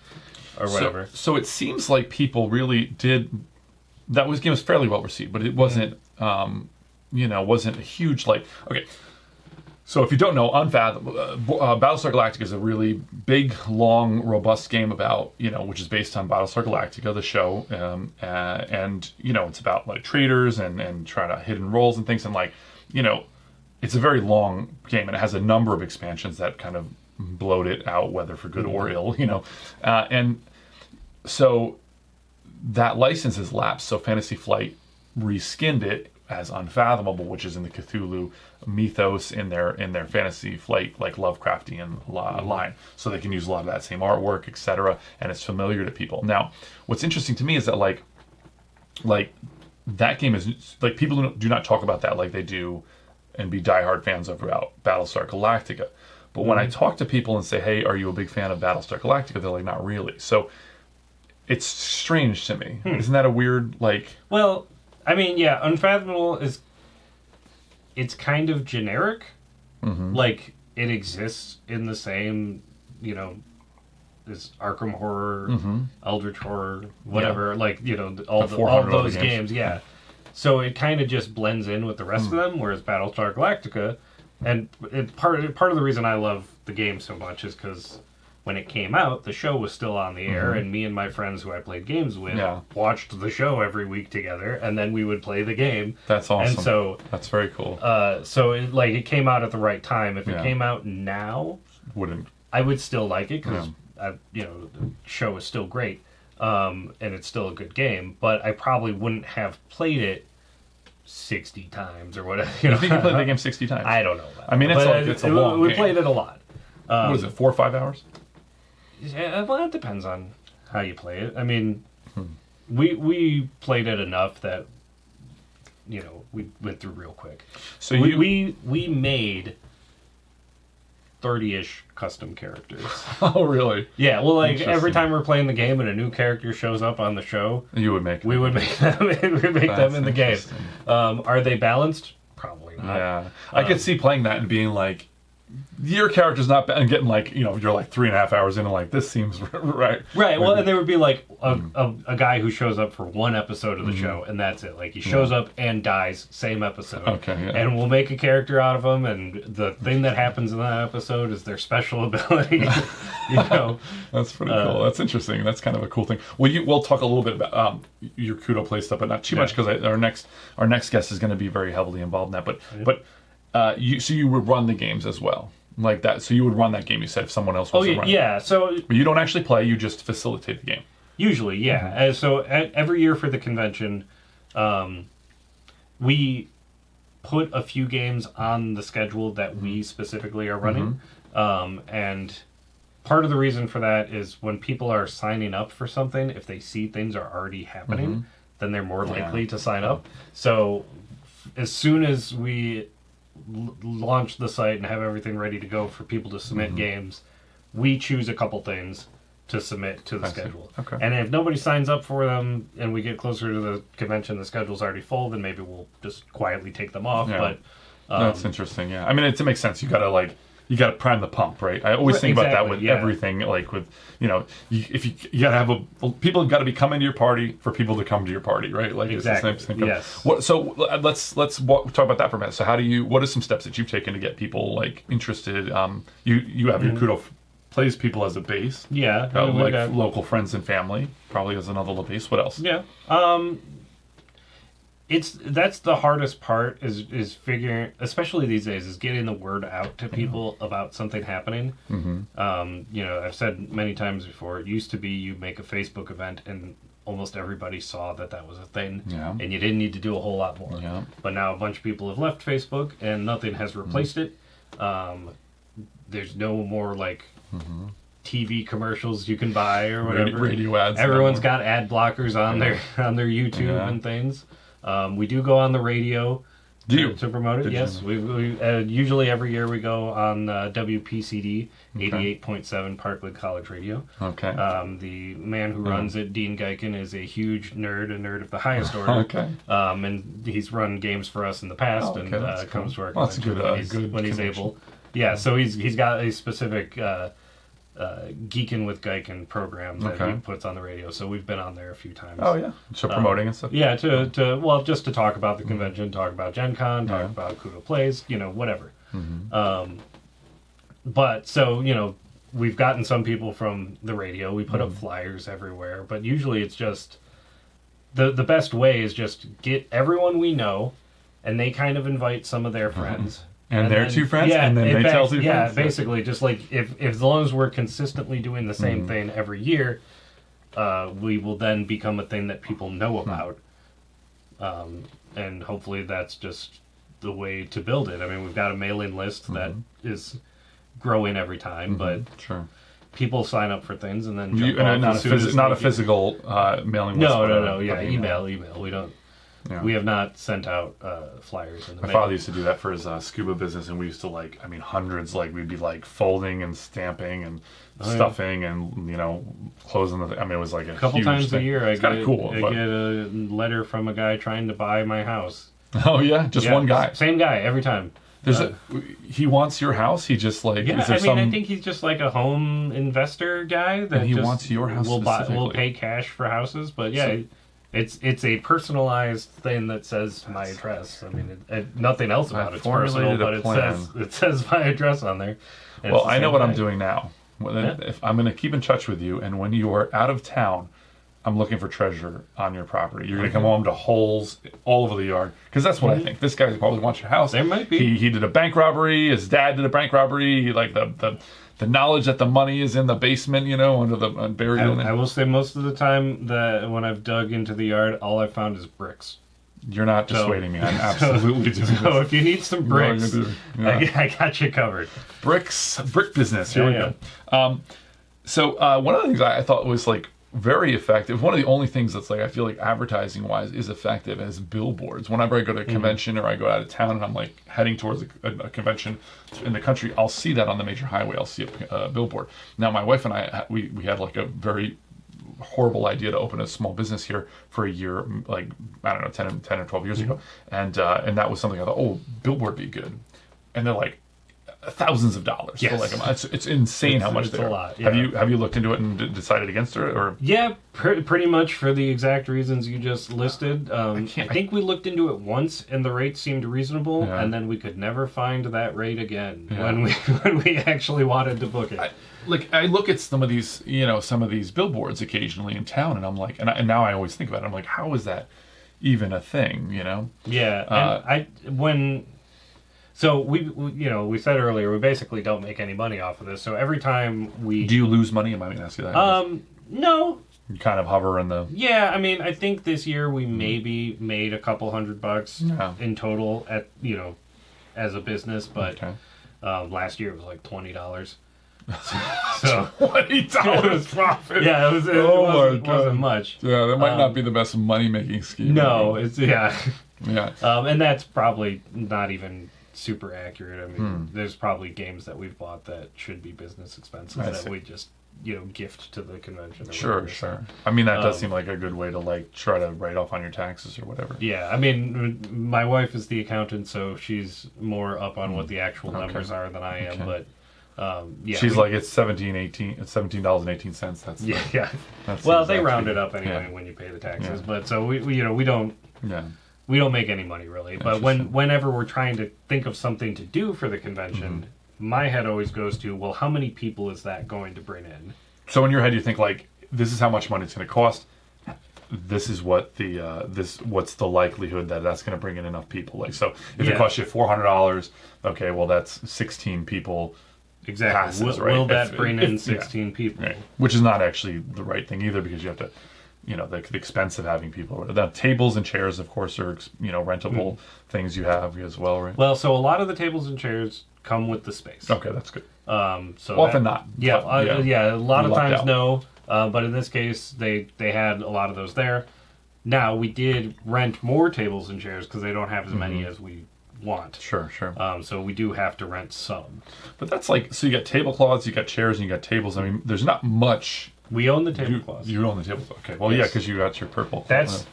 Speaker 2: or whatever.
Speaker 1: So it seems like people really did. That game was fairly well received, but it wasn't. Wasn't a huge like. Okay. So if you don't know, Battlestar Galactica is a really big, long, robust game about, which is based on Battlestar Galactica, the show, and it's about like traders and trying to hidden roles and things, and like, it's a very long game, and it has a number of expansions that kind of bloat it out, whether for good or ill, and so that license has lapsed. So Fantasy Flight reskinned it as Unfathomable, which is in the Cthulhu mythos in their Fantasy Flight like Lovecraftian line, so they can use a lot of that same artwork, etc., and it's familiar to people. Now, what's interesting to me is that like that game is like people do not talk about that like they do and be diehard fans of about Battlestar Galactica. But when I talk to people and say, hey, are you a big fan of Battlestar Galactica? They're like, not really. So it's strange to me. Isn't that a weird like?
Speaker 2: Well, I mean, yeah, Unfathomable it's kind of generic. Like, it exists in the same, as Arkham Horror, Eldritch Horror, whatever, all those games, yeah. So it kind of just blends in with the rest of them, whereas Battlestar Galactica, and part of the reason I love the game so much is because when it came out, the show was still on the air, and me and my friends who I played games with watched the show every week together, and then we would play the game.
Speaker 1: That's awesome.
Speaker 2: And so
Speaker 1: that's very cool.
Speaker 2: So it came out at the right time. If it came out now, I would still like it because the show is still great, and it's still a good game. But I probably wouldn't have played it 60 times or whatever.
Speaker 1: You think you played the game 60 times?
Speaker 2: I don't know.
Speaker 1: I mean, it's a long game.
Speaker 2: We played it a lot.
Speaker 1: What is it, 4 or 5 hours?
Speaker 2: Yeah, well, it depends on how you play it. I mean, we played it enough that we went through real quick. So we made 30-ish custom characters.
Speaker 1: Oh, really?
Speaker 2: Yeah. Well, like every time we're playing the game and a new character shows up on the show,
Speaker 1: you would make.
Speaker 2: We would make them. Them in the game. Are they balanced? Probably not.
Speaker 1: Yeah, I could see playing that and being like, your character's not bad, and getting like, you're like 3.5 hours in and like, this seems right.
Speaker 2: Right. Well, and there would be like a guy who shows up for one episode of the show, and that's it. Like, he shows up and dies, same episode.
Speaker 1: Okay. Yeah.
Speaker 2: And we'll make a character out of him, and the thing that happens in that episode is their special ability.
Speaker 1: That's pretty cool. That's interesting. That's kind of a cool thing. We'll talk a little bit about your Kudo play stuff, but not too much, because our next guest is going to be very heavily involved in that. But you would run the games as well, like that. So you would run that game. You said if someone else wasn't running.
Speaker 2: Yeah. So,
Speaker 1: but you don't actually play. You just facilitate the game.
Speaker 2: Usually, yeah. So every year for the convention, we put a few games on the schedule that we specifically are running, and part of the reason for that is when people are signing up for something, if they see things are already happening, then they're more likely to sign up. So as soon as we launch the site and have everything ready to go for people to submit games, we choose a couple things to submit to the schedule.
Speaker 1: Okay.
Speaker 2: And if nobody signs up for them and we get closer to the convention, the schedule's already full, then maybe we'll just quietly take them off.
Speaker 1: Yeah.
Speaker 2: But
Speaker 1: that's interesting. Yeah, I mean, it makes sense. You gotta you got to prime the pump, right? I always think about that with
Speaker 2: yeah.
Speaker 1: everything, like with, if you got to have people got to be coming to your party for people to come to your party, right? Like
Speaker 2: exactly.
Speaker 1: It's the same
Speaker 2: Yes.
Speaker 1: So let's talk about that for a minute. So what are some steps that you've taken to get people like interested? You have your Kudo plays people as a base.
Speaker 2: Yeah.
Speaker 1: Like local friends and family, probably as another little base. What else?
Speaker 2: Yeah. That's the hardest part is figuring, especially these days, is getting the word out to people about something happening. I've said many times before, it used to be you make a Facebook event and almost everybody saw that was a thing, and you didn't need to do a whole lot more.
Speaker 1: Yeah.
Speaker 2: But now a bunch of people have left Facebook and nothing has replaced it. There's no more like TV commercials you can buy or whatever.
Speaker 1: Radio ads.
Speaker 2: Everyone's got ad blockers on their YouTube and things. We do go on the radio to promote it. Yes, we usually every year we go on WPCD 88.7 Parkland College Radio.
Speaker 1: Okay.
Speaker 2: The man who runs it, Dean Geiken, is a huge nerd, a nerd of the highest order.
Speaker 1: Okay.
Speaker 2: And he's run games for us in the past comes to our convention when he's able. Yeah, so he's got a specific Geekin' with Geiken program that he puts on the radio. So we've been on there a few times.
Speaker 1: Oh yeah, so promoting and stuff.
Speaker 2: Yeah, just to talk about the convention, talk about Gen Con, talk about Kudo Plays, whatever. But so we've gotten some people from the radio. We put up flyers everywhere, but usually it's just the best way is just get everyone we know, and they kind of invite some of their friends.
Speaker 1: And their two friends, and then they tell two friends.
Speaker 2: Yeah, basically, just like if as long as we're consistently doing the same thing every year, we will then become a thing that people know about. And hopefully that's just the way to build it. I mean, we've got a mailing list that is growing every time, but people sign up for things and then
Speaker 1: not a physical mailing list.
Speaker 2: No. Yeah, email. We don't. Yeah. We have not sent out flyers in the
Speaker 1: mail. My father used to do that for his scuba business, and we used to hundreds. We'd be folding and stamping and stuffing and closing the. It was like a
Speaker 2: couple
Speaker 1: huge
Speaker 2: times
Speaker 1: thing.
Speaker 2: A year. I get a letter from a guy trying to buy my house.
Speaker 1: Oh yeah, just one guy.
Speaker 2: Same guy every time.
Speaker 1: He wants your house. He just
Speaker 2: I think he's just like a home investor guy that
Speaker 1: he wants your house.
Speaker 2: Will pay cash for houses, but yeah. It's a personalized thing that says my address. I mean, nothing else about it's personal, but it says my address on there.
Speaker 1: Well, I know what I'm doing now. If I'm going to keep in touch with you, and when you are out of town, I'm looking for treasure on your property. You're going to come home to holes all over the yard, because that's what I think. This guy probably wants your house.
Speaker 2: There might be.
Speaker 1: He did a bank robbery. His dad did a bank robbery. The knowledge that the money is in the basement, under the buried in it.
Speaker 2: I will say most of the time that when I've dug into the yard, all I've found is bricks.
Speaker 1: You're not dissuading me. I'm absolutely doing this.
Speaker 2: So if you need some bricks, I got you covered.
Speaker 1: Brick business. Here we go. So one of the things I thought was very effective. One of the only things that's I feel like advertising wise is effective is billboards. Whenever I go to a convention or I go out of town and I'm heading towards a convention in the country, I'll see that on the major highway. I'll see a billboard. Now my wife and I we had a very horrible idea to open a small business here for a year, 10 or 12 years ago, and that was something I thought, billboard be good, and they're thousands of dollars for a month. It's insane how much they're.
Speaker 2: A lot. Yeah.
Speaker 1: Have you looked into it and decided against it, or?
Speaker 2: Yeah, pretty much for the exact reasons you just listed. I think we looked into it once, and the rate seemed reasonable, and then we could never find that rate again when we actually wanted to book it.
Speaker 1: I look at some of these billboards occasionally in town, and I'm and now I always think about it. I'm how is that even a thing?
Speaker 2: Yeah, So we said earlier we basically don't make any money off of this. So every time
Speaker 1: do you lose money? Am I going to ask you that?
Speaker 2: No.
Speaker 1: You kind of hover in the.
Speaker 2: Yeah, I think this year we maybe made a couple $100 in total as a business, but last year it was $20. So
Speaker 1: $20 profit.
Speaker 2: Yeah, it wasn't much.
Speaker 1: Yeah, that might not be the best money making scheme.
Speaker 2: No, it's
Speaker 1: Yeah.
Speaker 2: And that's probably not even super accurate. There's probably games that we've bought that should be business expenses that we just gift to the convention. Or
Speaker 1: Sure,
Speaker 2: whatever.
Speaker 1: sure. I mean, that does seem like a good way to like try to write off on your taxes or whatever.
Speaker 2: Yeah, I mean, my wife is the accountant, so she's more up on what the actual numbers are than I am. But yeah,
Speaker 1: she's like, it's $17.18. That's
Speaker 2: yeah.
Speaker 1: That's
Speaker 2: Well,
Speaker 1: the
Speaker 2: they
Speaker 1: exact
Speaker 2: round
Speaker 1: figure.
Speaker 2: it up anyway
Speaker 1: Yeah.
Speaker 2: when you pay the taxes.
Speaker 1: Yeah.
Speaker 2: But so we don't.
Speaker 1: Yeah.
Speaker 2: We don't make any money really, but whenever we're trying to think of something to do for the convention, my head always goes to, well, how many people is that going to bring in?
Speaker 1: So in your head, you think like, this is how much money it's going to cost. This is what the what's the likelihood that that's going to bring in enough people? Like, so if it costs you $400, okay, well that's 16 people.
Speaker 2: Exactly.
Speaker 1: Passes, right?
Speaker 2: Will that bring in 16 people?
Speaker 1: Right. Which is not actually the right thing either, because you have to. The expense of having people. The tables and chairs, of course, are rentable things you have as well, right?
Speaker 2: Well, so a lot of the tables and chairs come with the space.
Speaker 1: Okay, that's good.
Speaker 2: So
Speaker 1: Often not.
Speaker 2: Yeah,
Speaker 1: But,
Speaker 2: a lot of times
Speaker 1: out.
Speaker 2: no. But in this case, they had a lot of those there. Now we did rent more tables and chairs because they don't have as many as we want.
Speaker 1: Sure.
Speaker 2: So we do have to rent some.
Speaker 1: But that's like, so you got tablecloths, you got chairs, and you got tables. I mean, there's not much.
Speaker 2: We own the tablecloths.
Speaker 1: You own the tablecloth. Okay. Well,
Speaker 2: Yes.
Speaker 1: because you got your purple.
Speaker 2: That's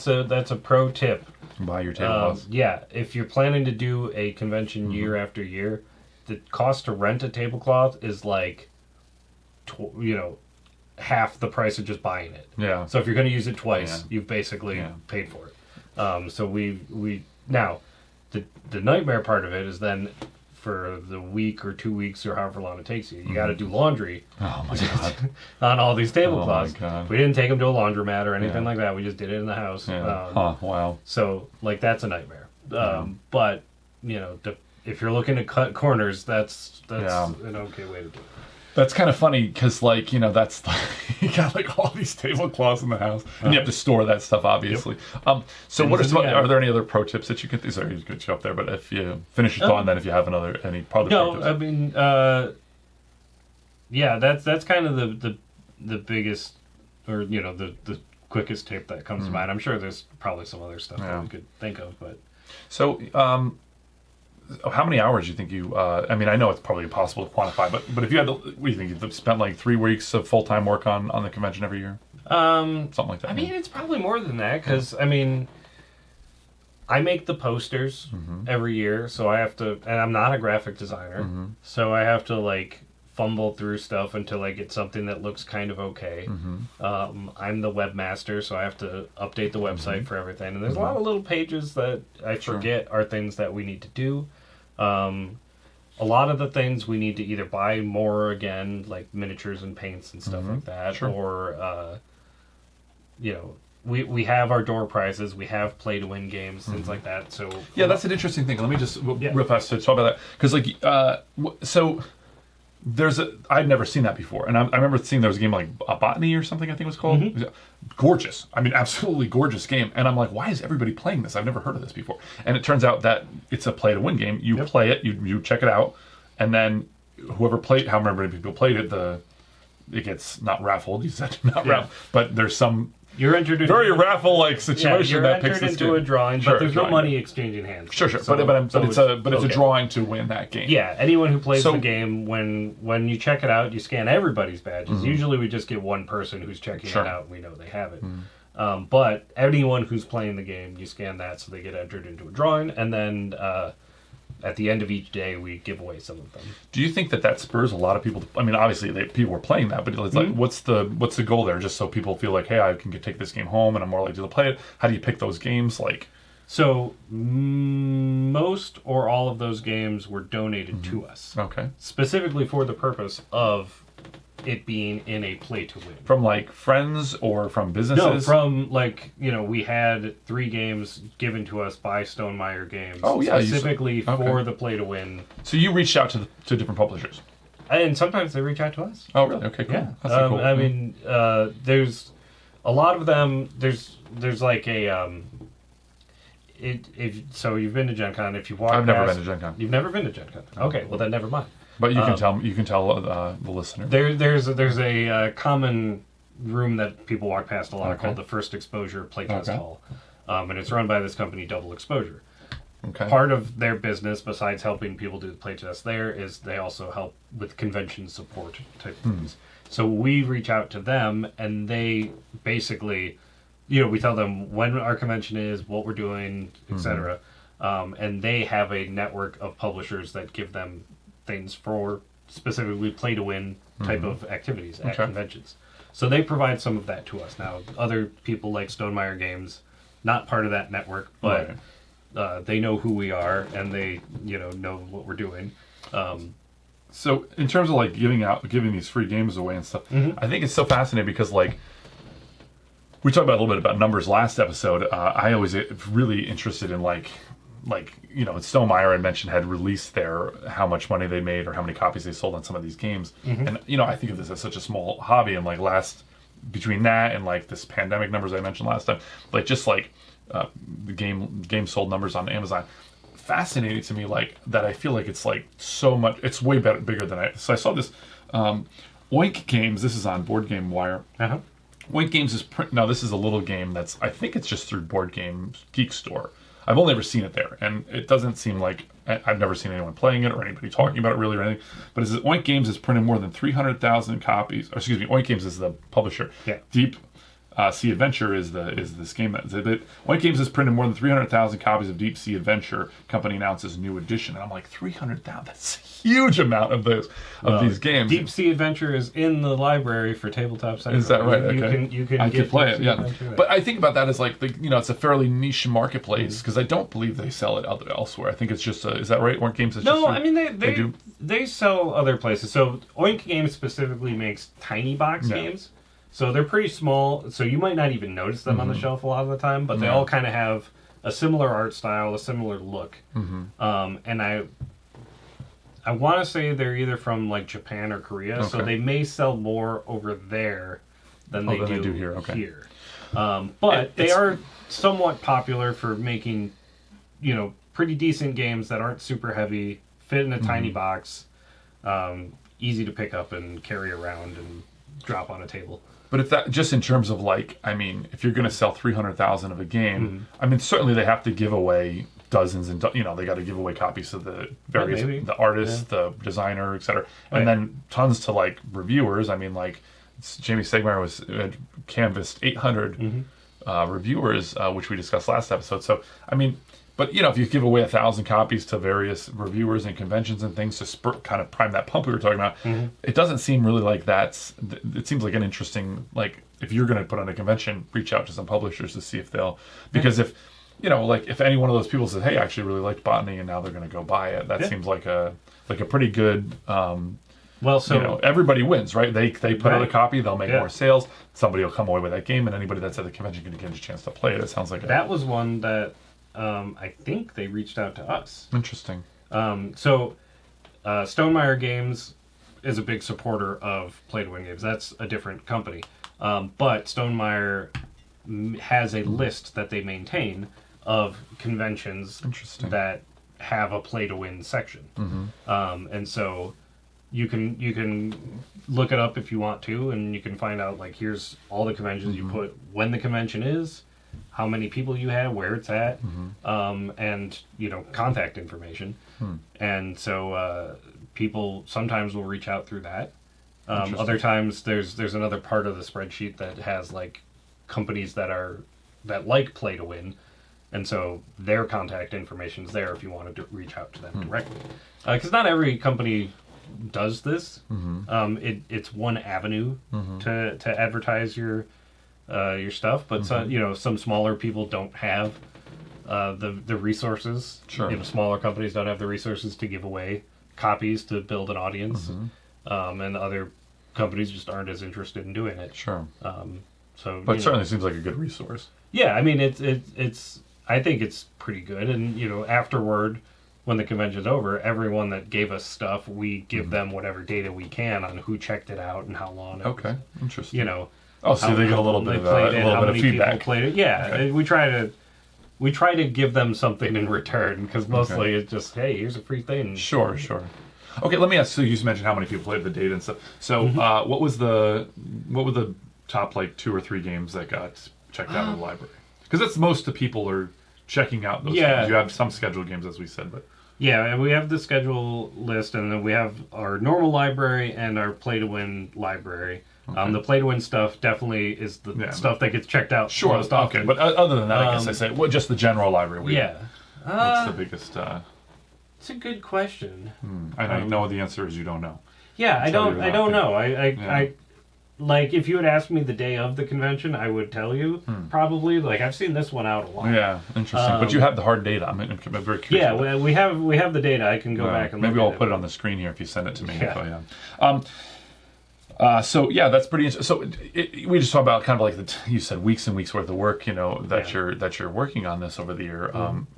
Speaker 2: a pro tip.
Speaker 1: Buy your tablecloths.
Speaker 2: Yeah, if you're planning to do a convention year after year, the cost to rent a tablecloth is like, half the price of just buying it.
Speaker 1: Yeah.
Speaker 2: So if you're going to use it twice, you've basically paid for it. So we now the nightmare part of it is then for the week or 2 weeks or however long it takes you, got to do laundry.
Speaker 1: Oh my god.
Speaker 2: On all these tablecloths.
Speaker 1: Oh my God.
Speaker 2: We didn't take them to a laundromat or anything like that. We just did it in the house.
Speaker 1: Yeah. Wow.
Speaker 2: So like that's a nightmare. But if you're looking to cut corners, that's an okay way to do it.
Speaker 1: That's kind of funny because, that's you got like all these tablecloths in the house, and you have to store that stuff, obviously. So, are there any other pro tips that you can? Sorry, you could show up there, but if you finish your thought, and then if you have any pro tips.
Speaker 2: I mean, that's kind of the biggest, or the quickest tip that comes to mind. I'm sure there's probably some other stuff that we could think of, but
Speaker 1: so. How many hours do you think you? I mean, I know it's probably impossible to quantify, but if you had to, what do you think? You've spent like 3 weeks of full time work on the convention every year, something like that.
Speaker 2: I mean, it's probably more than that because I mean, I make the posters every year, so I have to, and I'm not a graphic designer, so I have to like fumble through stuff until I get something that looks kind of okay. I'm the webmaster, so I have to update the website for everything, and there's a lot of little pages that I forget are things that we need to do. A lot of the things we need to either buy more again, like miniatures and paints and stuff like that, or we have our door prizes, we have play to win games, things like that. So
Speaker 1: yeah, that's an interesting thing. Let me just real fast to talk about that because so. I'd never seen that before, and I remember seeing there was a game like a Botany or something, I think it was called. Gorgeous, I mean, absolutely gorgeous game, and I'm like, why is everybody playing this? I've never heard of this before. And it turns out that it's a play to win game. You play it, you check it out, and then whoever played, however many people played it, it gets not raffled. You said not raffled, but there's some.
Speaker 2: You're entered into
Speaker 1: very raffle-like situation
Speaker 2: you're
Speaker 1: that picks
Speaker 2: entered
Speaker 1: this
Speaker 2: into
Speaker 1: game.
Speaker 2: a drawing, but there's no money exchanging hands.
Speaker 1: Sure.
Speaker 2: So,
Speaker 1: but it's a drawing to win that game.
Speaker 2: Yeah, anyone who plays the game, when you check it out, you scan everybody's badges. Usually we just get one person who's checking it out, and we know they have it. But anyone who's playing the game, you scan that so they get entered into a drawing, and then at the end of each day, we give away some of them.
Speaker 1: Do you think that spurs a lot of people? I mean, obviously, people were playing that, but it's like, what's the goal there? Just so people feel like, hey, I can take this game home, and I'm more likely to play it. How do you pick those games? Like,
Speaker 2: so most or all of those games were donated to us, specifically for the purpose of it being in a play to win.
Speaker 1: From like friends or from businesses?
Speaker 2: No, from like, we had 3 games given to us by Stonemeyer Games.
Speaker 1: Oh, yeah.
Speaker 2: Specifically for the play to win.
Speaker 1: So you reached out to different publishers?
Speaker 2: And sometimes they reach out to us.
Speaker 1: Oh, really? Okay, cool.
Speaker 2: Yeah.
Speaker 1: That's cool.
Speaker 2: I mean, there's a lot of them. There's like a, so you've been to Gen Con. If you walk
Speaker 1: I've never been to Gen Con.
Speaker 2: You've never been to Gen Con. Okay, well then never mind.
Speaker 1: But you can tell the listener.
Speaker 2: There's a common room that people walk past a lot called the First Exposure Playtest Hall, and it's run by this company, Double Exposure. Part of their business, besides helping people do the playtest there, is they also help with convention support type things. So we reach out to them, and they basically, you know, we tell them when our convention is, what we're doing, etc. And they have a network of publishers that give them things for specifically play to win type of activities at conventions. So they provide some of that to us. Now, other people like Stonemaier Games, not part of that network, but they know who we are and they, you know what we're doing.
Speaker 1: So in terms of like giving these free games away and stuff, I think it's so fascinating because like we talked about a little bit about numbers last episode. I always really interested in like you know, Stonemaier I mentioned had released their how much money they made or how many copies they sold on some of these games, and you know I think of this as such a small hobby, and like between that and like this pandemic numbers I mentioned last time, like just like the game sold numbers on Amazon, fascinating to me like that. I feel like it's like so much, it's way bigger than I saw this Oink Games. This is on Board Game Wire. Oink Games is now this is a little game that's I think it's just through Board Game Geek Store. I've only ever seen it there, and it doesn't seem like I've never seen anyone playing it or anybody talking about it really or anything. But it's Oink Games has printed more than 300,000 copies. Or excuse me, Oink Games is the publisher.
Speaker 2: Yeah.
Speaker 1: Deep Sea Adventure is this game that Oink Games has printed more than 300,000 copies of Deep Sea Adventure. Company announces new edition, and I'm like 300,000. That's a huge amount of these games.
Speaker 2: Deep Sea Adventure is in the library for Tabletop Central.
Speaker 1: Is that right?
Speaker 2: You can
Speaker 1: I
Speaker 2: get
Speaker 1: could play it. Yeah,
Speaker 2: Adventure.
Speaker 1: but I think about that as like you know it's a fairly niche marketplace because I don't believe they sell it elsewhere. I think it's just is that right? Oink Games is
Speaker 2: no.
Speaker 1: Just
Speaker 2: I mean they sell other places. So Oink Games specifically makes tiny box games. So they're pretty small, so you might not even notice them on the shelf a lot of the time, but they all kind of have a similar art style, a similar look. And I want to say they're either from like Japan or Korea, so they may sell more over there than they do here. But they are somewhat popular for making, you know, pretty decent games that aren't super heavy, fit in a tiny box, easy to pick up and carry around and drop on a table.
Speaker 1: But if that just in terms of like, I mean, if you're going to sell 300,000 of a game, I mean, certainly they have to give away dozens and you know they got to give away copies to the various the artist, the designer, etc., and then tons to like reviewers. I mean, like Jamie Stegmaier had canvassed 800 reviewers, which we discussed last episode. So I mean. But, you know, if you give away 1,000 copies to various reviewers and conventions and things to kind of prime that pump we were talking about, it doesn't seem really like it seems like an interesting, like, if you're going to put on a convention, reach out to some publishers to see if they'll, because if, you know, like, if any one of those people says, hey, I actually really liked Botany and now they're going to go buy it, that seems like a pretty good, well, so you know, everybody wins, right? They put out a copy, they'll make more sales, somebody will come away with that game, and anybody that's at the convention can get a chance to play it. It sounds like
Speaker 2: that was one that I think they reached out to us.
Speaker 1: Interesting.
Speaker 2: So Stonemaier Games is a big supporter of Play to Win games. That's a different company. But Stonemaier has a list that they maintain of conventions that have a Play to Win section. And so you can look it up if you want to, and you can find out like here's all the conventions you put, when the convention is, how many people you have, where it's at, and you know contact information. And so people sometimes will reach out through that. Other times there's another part of the spreadsheet that has like companies that like Play to Win, and so their contact information is there if you wanted to reach out to them directly. Because not every company does this. It's one avenue to advertise your stuff, but some smaller people don't have the resources. You know, smaller companies don't have the resources to give away copies to build an audience, and other companies just aren't as interested in doing it. But
Speaker 1: it certainly seems like a good resource.
Speaker 2: Yeah, I mean it's I think it's pretty good, and you know afterward, when the convention's over, everyone that gave us stuff, we give them whatever data we can on who checked it out and how long.
Speaker 1: Interesting.
Speaker 2: You know.
Speaker 1: Oh, so they get a little bit of feedback.
Speaker 2: Played it. Yeah, we try to give them something in return because mostly it's just, hey, here's a free thing.
Speaker 1: Sure. Okay, let me ask. So you mentioned how many people played the data and stuff. So what were the top like 2 or 3 games that got checked out in the library? Because that's most of the people are checking out those games. You have some scheduled games, as we said, but
Speaker 2: Yeah, and we have the schedule list, and then we have our normal library and our Play to Win library. Okay. The Play to Win stuff definitely is the stuff that gets checked out most often.
Speaker 1: Okay, but other than that, I guess I say, well, just the general library. What's the biggest...
Speaker 2: It's a good question.
Speaker 1: I know the answer is you don't know.
Speaker 2: Yeah, I don't know. I like, if you had asked me the day of the convention, I would tell you, probably. Like, I've seen this one out a lot.
Speaker 1: Yeah, interesting. But you have the hard data. I'm very curious.
Speaker 2: Yeah, we have the data. I can go back and look
Speaker 1: maybe I'll put it on the screen here if you send it to me. So yeah, that's pretty interesting. So we just talked about kind of like you said, weeks and weeks worth of work, that you're working on this over the year.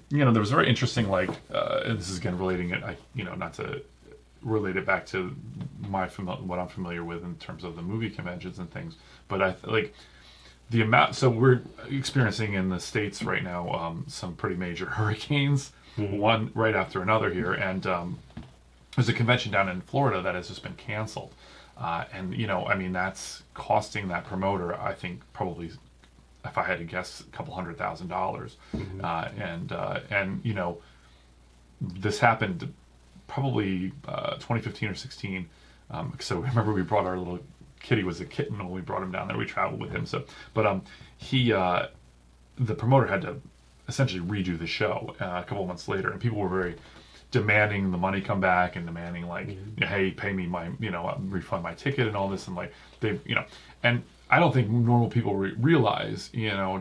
Speaker 1: There was a very interesting, like, and this is again relating it, not to relate it back to what I'm familiar with in terms of the movie conventions and things, but the amount. So we're experiencing in the States right now some pretty major hurricanes, one right after another here, and there's a convention down in Florida that has just been canceled. And that's costing that promoter, I think, probably, if I had to guess, a couple $100,000. And this happened probably 2015 or 16. So remember, we brought our little kitty, was a kitten when we brought him down there. We traveled with him. The promoter had to essentially redo the show a couple months later, and people were very demanding the money come back and demanding, like, hey, pay me my, refund my ticket and all this, and and I don't think normal people realize,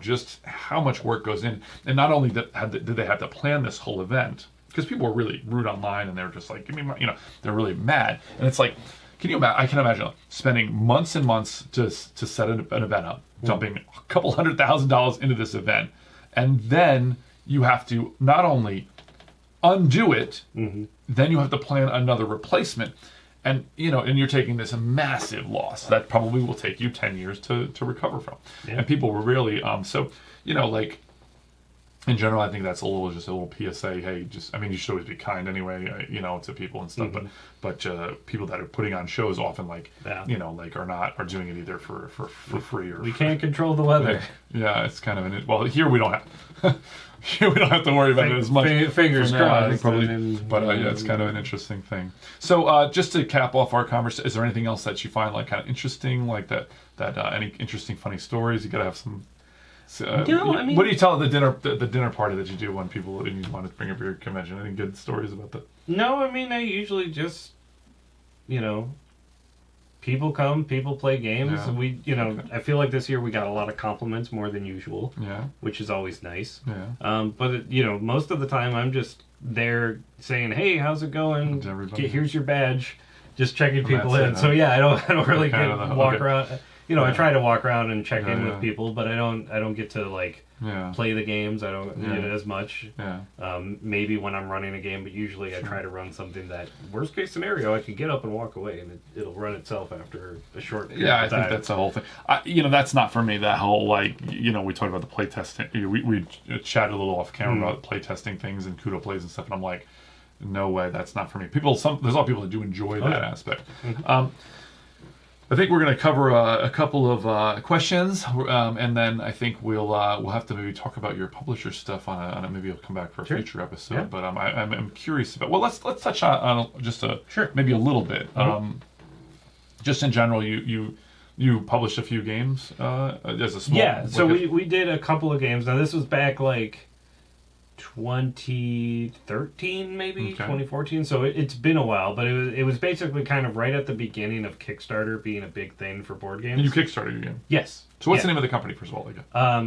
Speaker 1: just how much work goes in. And not only did they have to plan this whole event, because people were really rude online and they were just like, give me my, they're really mad. And it's like, I can imagine spending months and months to set an event up, dumping a couple $100,000 into this event, and then you have to not only undo it, then you have to plan another replacement, and you're taking this massive loss that probably will take you 10 years to recover from. And people were really like, in general, I think that's just a little PSA. Hey, you should always be kind anyway, to people and stuff. But people that are putting on shows often are doing it either for free or
Speaker 2: we can't control the weather.
Speaker 1: Yeah, it's kind of here we don't have. Here we don't have to worry about it as much.
Speaker 2: Fingers crossed.
Speaker 1: I think probably, but it's kind of an interesting thing. So just to cap off our conversation, is there anything else that you find like kind of interesting, like that any interesting funny stories? You gotta have some. What do you tell at the dinner party that you do when you want to bring up your convention? Any good stories about that?
Speaker 2: No, I usually just, people come, people play games. Yeah. We, I feel like this year we got a lot of compliments more than usual. Yeah. Which is always nice. Yeah. But most of the time I'm just there saying, "Hey, how's it going? Here's your badge." Just checking people in. So yeah, I don't really walk around. I try to walk around and check in with people, but I don't get to play the games. I don't get it as much. Yeah. Maybe when I'm running a game, but usually I try to run something that, worst case scenario, I can get up and walk away, and it'll run itself after a short period of time.
Speaker 1: I think that's the whole thing. That's not for me. That whole we talked about the play testing. We chatted a little off camera about play testing things and Kudo plays and stuff, and I'm like, no way, that's not for me. There's a lot of people that do enjoy that aspect. I think we're going to cover a couple of questions, and then I think we'll have to maybe talk about your publisher stuff on it. Maybe you'll come back for a future episode. Yeah. But I'm curious about. Well, let's touch on just maybe a little bit. Just in general, you published a few games as a small.
Speaker 2: Yeah. So we did a couple of games. Now this was back 2013, maybe 2014. So it's been a while, but it was basically kind of right at the beginning of Kickstarter being a big thing for board games.
Speaker 1: And you Kickstarted your game?
Speaker 2: Yes.
Speaker 1: So what's the name of the company, first of all?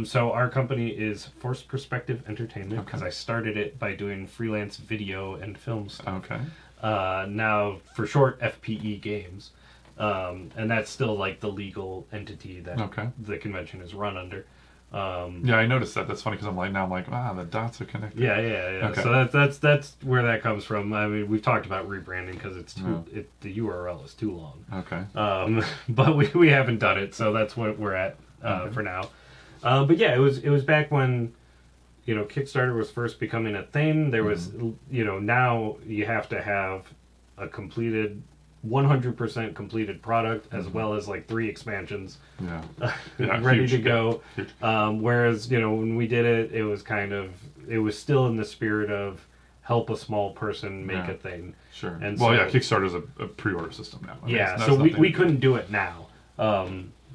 Speaker 2: So our company is Forced Perspective Entertainment, because I started it by doing freelance video and film stuff. Okay. Now, for short, FPE Games. And that's still the legal entity that the convention is run under.
Speaker 1: Yeah, I noticed that. That's funny because the dots are connected.
Speaker 2: Yeah. Okay. So that's where that comes from. I mean, we've talked about rebranding because the URL is too long. Okay. But we haven't done it, so that's what we're at for now. But yeah, it was back when Kickstarter was first becoming a thing. There was now you have to have a completed 100% completed product, as well as 3 expansions ready to go. Whereas when we did it, it was still in the spirit of help a small person make a thing.
Speaker 1: Sure.
Speaker 2: And
Speaker 1: well, yeah, Kickstarter's a pre-order system now. I mean,
Speaker 2: so we couldn't do it now.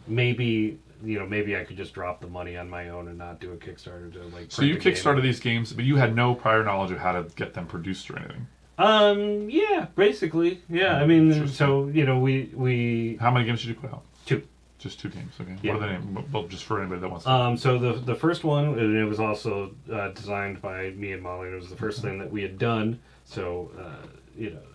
Speaker 2: Maybe I could just drop the money on my own and not do a Kickstarter to like.
Speaker 1: So you Kickstarted these games, but you had no prior knowledge of how to get them produced or anything.
Speaker 2: Yeah, basically, yeah. I mean, so we.
Speaker 1: How many games did you put out?
Speaker 2: 2.
Speaker 1: Just 2 games, okay.
Speaker 2: Yeah.
Speaker 1: What are the names? Well, just for anybody that wants to.
Speaker 2: So the first one, and it was also designed by me and Molly. It was the first thing that we had done. So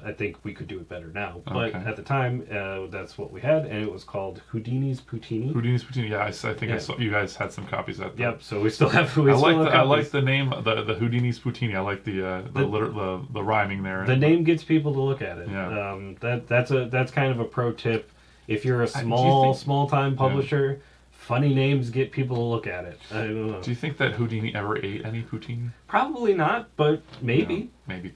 Speaker 2: I think we could do it better now. But at the time, that's what we had, and it was called Houdini's Poutini.
Speaker 1: Houdini's Poutini. Yeah, I think I saw you guys had some copies of that.
Speaker 2: Yep. So we still have.
Speaker 1: I like the name, the Houdini's Poutini. I like the rhyming there.
Speaker 2: The name gets people to look at it.
Speaker 1: Yeah.
Speaker 2: That's kind of a pro tip. If you're a small time publisher, funny names get people to look at it. I don't know.
Speaker 1: Do you think that Houdini ever ate any poutine?
Speaker 2: Probably not, but maybe.
Speaker 1: No, maybe.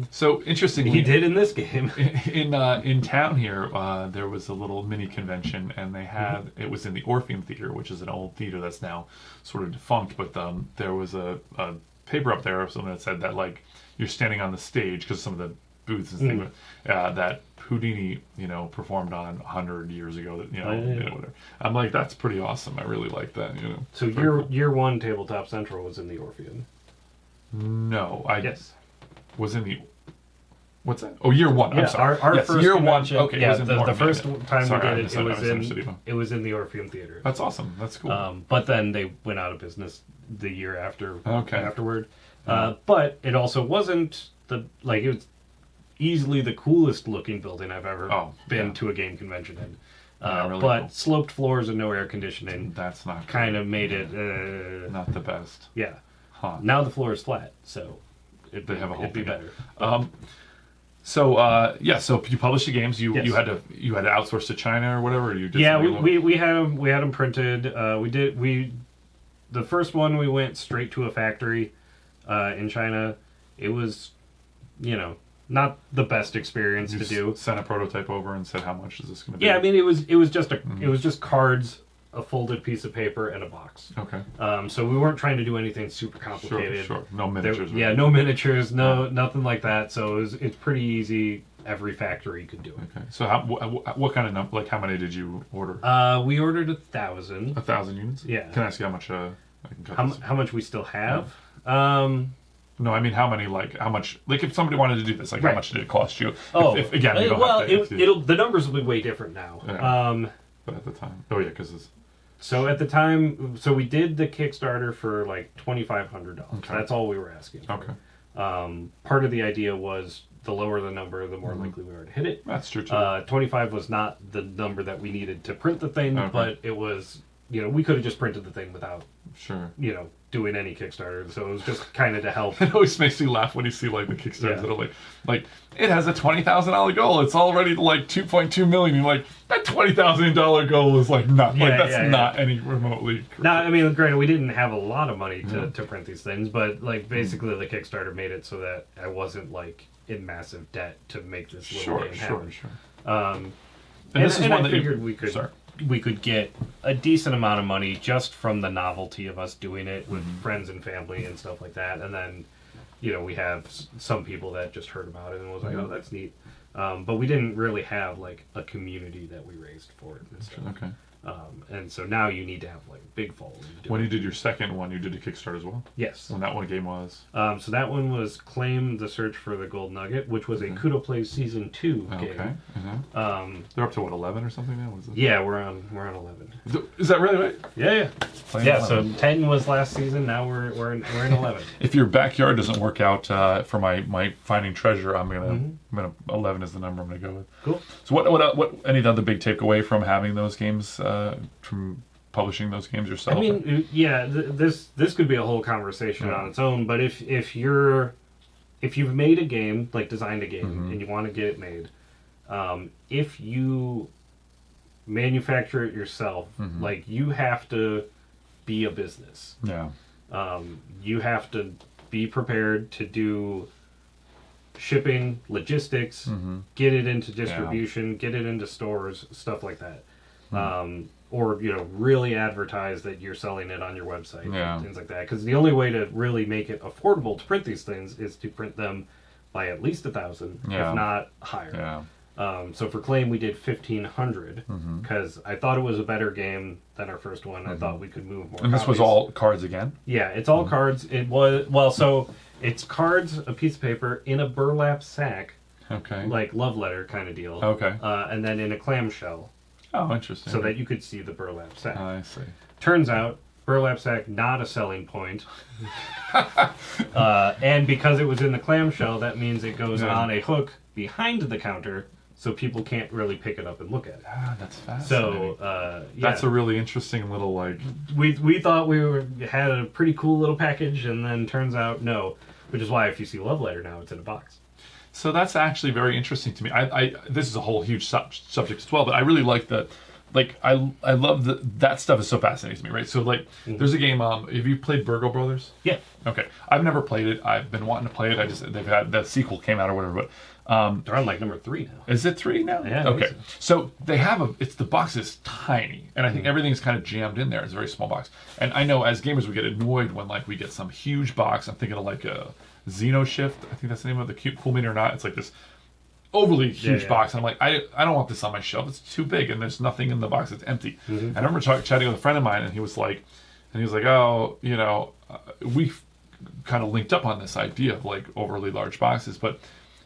Speaker 1: So interesting.
Speaker 2: He did in this game.
Speaker 1: In town here, there was a little mini convention, and they had it was in the Orpheum Theater, which is an old theater that's now sort of defunct. But there was a paper up there of something that said that like you're standing on the stage because some of the booths and things that Houdini, performed on 100 years ago. Whatever. I'm like, that's pretty awesome. I really like that.
Speaker 2: So year one Tabletop Central was in the Orpheum.
Speaker 1: No,
Speaker 2: yes
Speaker 1: was in the. What's that? Oh, year one.
Speaker 2: Yeah,
Speaker 1: I'm sorry.
Speaker 2: Our first
Speaker 1: year
Speaker 2: convention,
Speaker 1: one. Okay,
Speaker 2: yeah,
Speaker 1: it was in
Speaker 2: the first time
Speaker 1: sorry,
Speaker 2: we did it was in the Orpheum Theater.
Speaker 1: That's awesome. That's cool.
Speaker 2: But then they went out of business the year afterward.
Speaker 1: Yeah.
Speaker 2: But it also wasn't it was easily the coolest looking building I've ever been to a game convention in.
Speaker 1: Really
Speaker 2: but
Speaker 1: cool.
Speaker 2: sloped floors and no air conditioning.
Speaker 1: That's not
Speaker 2: kind of made it
Speaker 1: not the best.
Speaker 2: Yeah.
Speaker 1: Huh.
Speaker 2: Now the floor is flat, so it'd
Speaker 1: be
Speaker 2: better.
Speaker 1: So you published the games. You had to outsource to China or whatever. Or you did
Speaker 2: we had them printed. The first one we went straight to a factory in China. It was, not the best experience to do.
Speaker 1: Sent a prototype over and said, "How much is this going to be?"
Speaker 2: Yeah, I mean it was just cards, a folded piece of paper, and a box.
Speaker 1: Okay.
Speaker 2: So we weren't trying to do anything super complicated.
Speaker 1: Sure. No miniatures.
Speaker 2: No miniatures. Nothing like that. So it's pretty easy. Every factory could do it.
Speaker 1: Okay. So what kind of number? Like how many did you order?
Speaker 2: We ordered 1,000.
Speaker 1: 1,000 units.
Speaker 2: Yeah.
Speaker 1: Can I ask you how much? I can cut
Speaker 2: how much we still have?
Speaker 1: Yeah. No, I mean how many? Like how much? Like if somebody wanted to do this, like how much did it cost you?
Speaker 2: If
Speaker 1: again, you don't have to,
Speaker 2: the numbers will be way different now.
Speaker 1: Yeah. But at the time, because
Speaker 2: so at the time, we did the Kickstarter for like $2,500.
Speaker 1: Okay.
Speaker 2: That's all we were asking for.
Speaker 1: Okay.
Speaker 2: Part of the idea was the lower the number, the more likely we were to hit it.
Speaker 1: That's true too.
Speaker 2: 25 was not the number that we needed to print the thing, but it was. We could have just printed the thing without.
Speaker 1: Sure.
Speaker 2: Doing any Kickstarter, so it was just kind of to help.
Speaker 1: It always makes me laugh when you see like the Kickstarters that are like it has a $20,000 goal. It's already like 2.2 million. You're like that $20,000 goal is like not not any remotely.
Speaker 2: Now, I mean, granted, we didn't have a lot of money to print these things, but like basically the Kickstarter made it so that I wasn't like in massive debt to make this little game happen.
Speaker 1: Sure.
Speaker 2: And
Speaker 1: this is one
Speaker 2: I figured we could get a decent amount of money just from the novelty of us doing it with friends and family and stuff like that. And then, we have some people that just heard about it and was like, oh, that's neat. But we didn't really have like a community that we raised for it and stuff.
Speaker 1: Okay.
Speaker 2: And so now you need to have like a big following.
Speaker 1: When you did your second one, you did a Kickstarter as well?
Speaker 2: Yes.
Speaker 1: When that one game was?
Speaker 2: So that one was Claim the Search for the Gold Nugget, which was a Kudo Plays Season 2 game.
Speaker 1: Okay. They're up to 11 or something now?
Speaker 2: Yeah, we're on 11.
Speaker 1: Is that really right?
Speaker 2: Yeah. So 10 was last season. Now we're in 11.
Speaker 1: If your backyard doesn't work out for my finding treasure, I'm gonna 11 is the number I'm gonna go with.
Speaker 2: Cool.
Speaker 1: So what any other big takeaway from having those games, from publishing those games yourself?
Speaker 2: I mean, this could be a whole conversation on its own. But if you've made a game, like designed a game, and you want to get it made, if you manufacture it yourself, like you have to be a business.
Speaker 1: Yeah.
Speaker 2: You have to be prepared to do shipping, logistics, get it into distribution, get it into stores, stuff like that. or really advertise that you're selling it on your website,
Speaker 1: Yeah.
Speaker 2: things like that. Because the only way to really make it affordable to print these things is to print them by at least 1,000,
Speaker 1: Yeah.
Speaker 2: if not higher.
Speaker 1: Yeah.
Speaker 2: So for Claim, we did 1,500 because I thought it was a better game than our first one. I thought we could move more.
Speaker 1: And this was
Speaker 2: copies.
Speaker 1: all cards again?
Speaker 2: Yeah, it's all cards. It was so it's cards, a piece of paper in a burlap sack,
Speaker 1: Okay.
Speaker 2: like love letter kind of deal.
Speaker 1: Okay.
Speaker 2: And then in a clamshell,
Speaker 1: Oh, interesting.
Speaker 2: so that you could see the burlap sack.
Speaker 1: I see.
Speaker 2: Turns out, burlap sack not a selling point. And because it was in the clamshell, that means it goes
Speaker 1: Yeah.
Speaker 2: on a hook behind the counter, so people can't really pick it up and look at it.
Speaker 1: Ah, that's fascinating.
Speaker 2: So
Speaker 1: That's a really interesting little, like...
Speaker 2: we thought had a pretty cool little package, and then turns out no, which is why if you see Love Letter now, it's in a box.
Speaker 1: So that's actually very interesting to me. I this is a whole huge subject as well, but I really like the... Like, I love that stuff is so fascinating to me, right? So, like, there's a game, have you played Burgle Brothers?
Speaker 2: Yeah.
Speaker 1: Okay. I've never played it. I've been wanting to play it. They've had, the sequel came out or whatever, but...
Speaker 2: They're on, like, number 3 now.
Speaker 1: Is it 3 now?
Speaker 2: Yeah.
Speaker 1: Okay. So they have the box is tiny, and I think everything's kind of jammed in there. It's a very small box. And I know as gamers we get annoyed when, like, we get some huge box. I'm thinking of, like, a Xeno Shift. I think that's the name of the Cool Mini or Not. It's like this overly huge box. I'm like, I don't want this on my shelf. It's too big, and there's nothing in the box. It's empty. I remember chatting with a friend of mine, and he was like, oh, we kind of linked up on this idea of like overly large boxes, but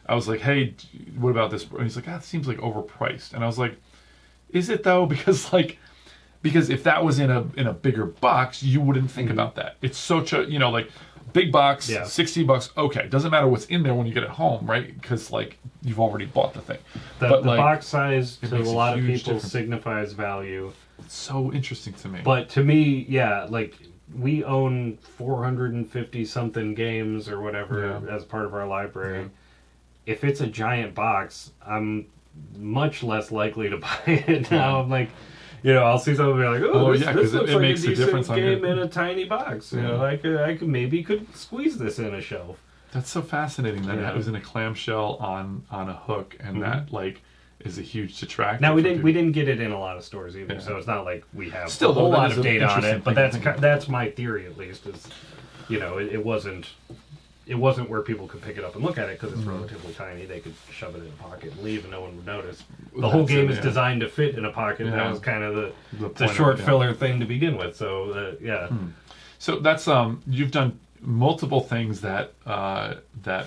Speaker 1: I was like, hey, what about this? And he's like, it seems like overpriced. And I was like, is it though? Because if that was in a bigger box, you wouldn't think about that. It's such a like. Big box, $60. Okay, doesn't matter what's in there when you get it home, right? Because like you've already bought the thing.
Speaker 2: The
Speaker 1: like,
Speaker 2: box size to a lot of people
Speaker 1: difference.
Speaker 2: Signifies value.
Speaker 1: It's so interesting to me.
Speaker 2: But to me, like we own 450 something games or whatever as part of our library. Yeah. If it's a giant box, I'm much less likely to buy it now. I'm like. I'll see something and be like, this looks like
Speaker 1: makes
Speaker 2: a decent game
Speaker 1: in
Speaker 2: a tiny box. I could squeeze this in a shelf.
Speaker 1: That's so fascinating that it was in a clamshell on a hook, and that like is a huge detractor.
Speaker 2: Now we didn't get it in a lot of stores either, so it's not like we have
Speaker 1: still
Speaker 2: a whole lot of data on it. But that's my theory at least. Is it wasn't where people could pick it up and look at it because it's relatively tiny. They could shove it in a pocket and leave, and no one would notice. The whole game is designed to fit in a pocket. And that was kind of the short filler thing to begin with. So
Speaker 1: So that's you've done multiple things that that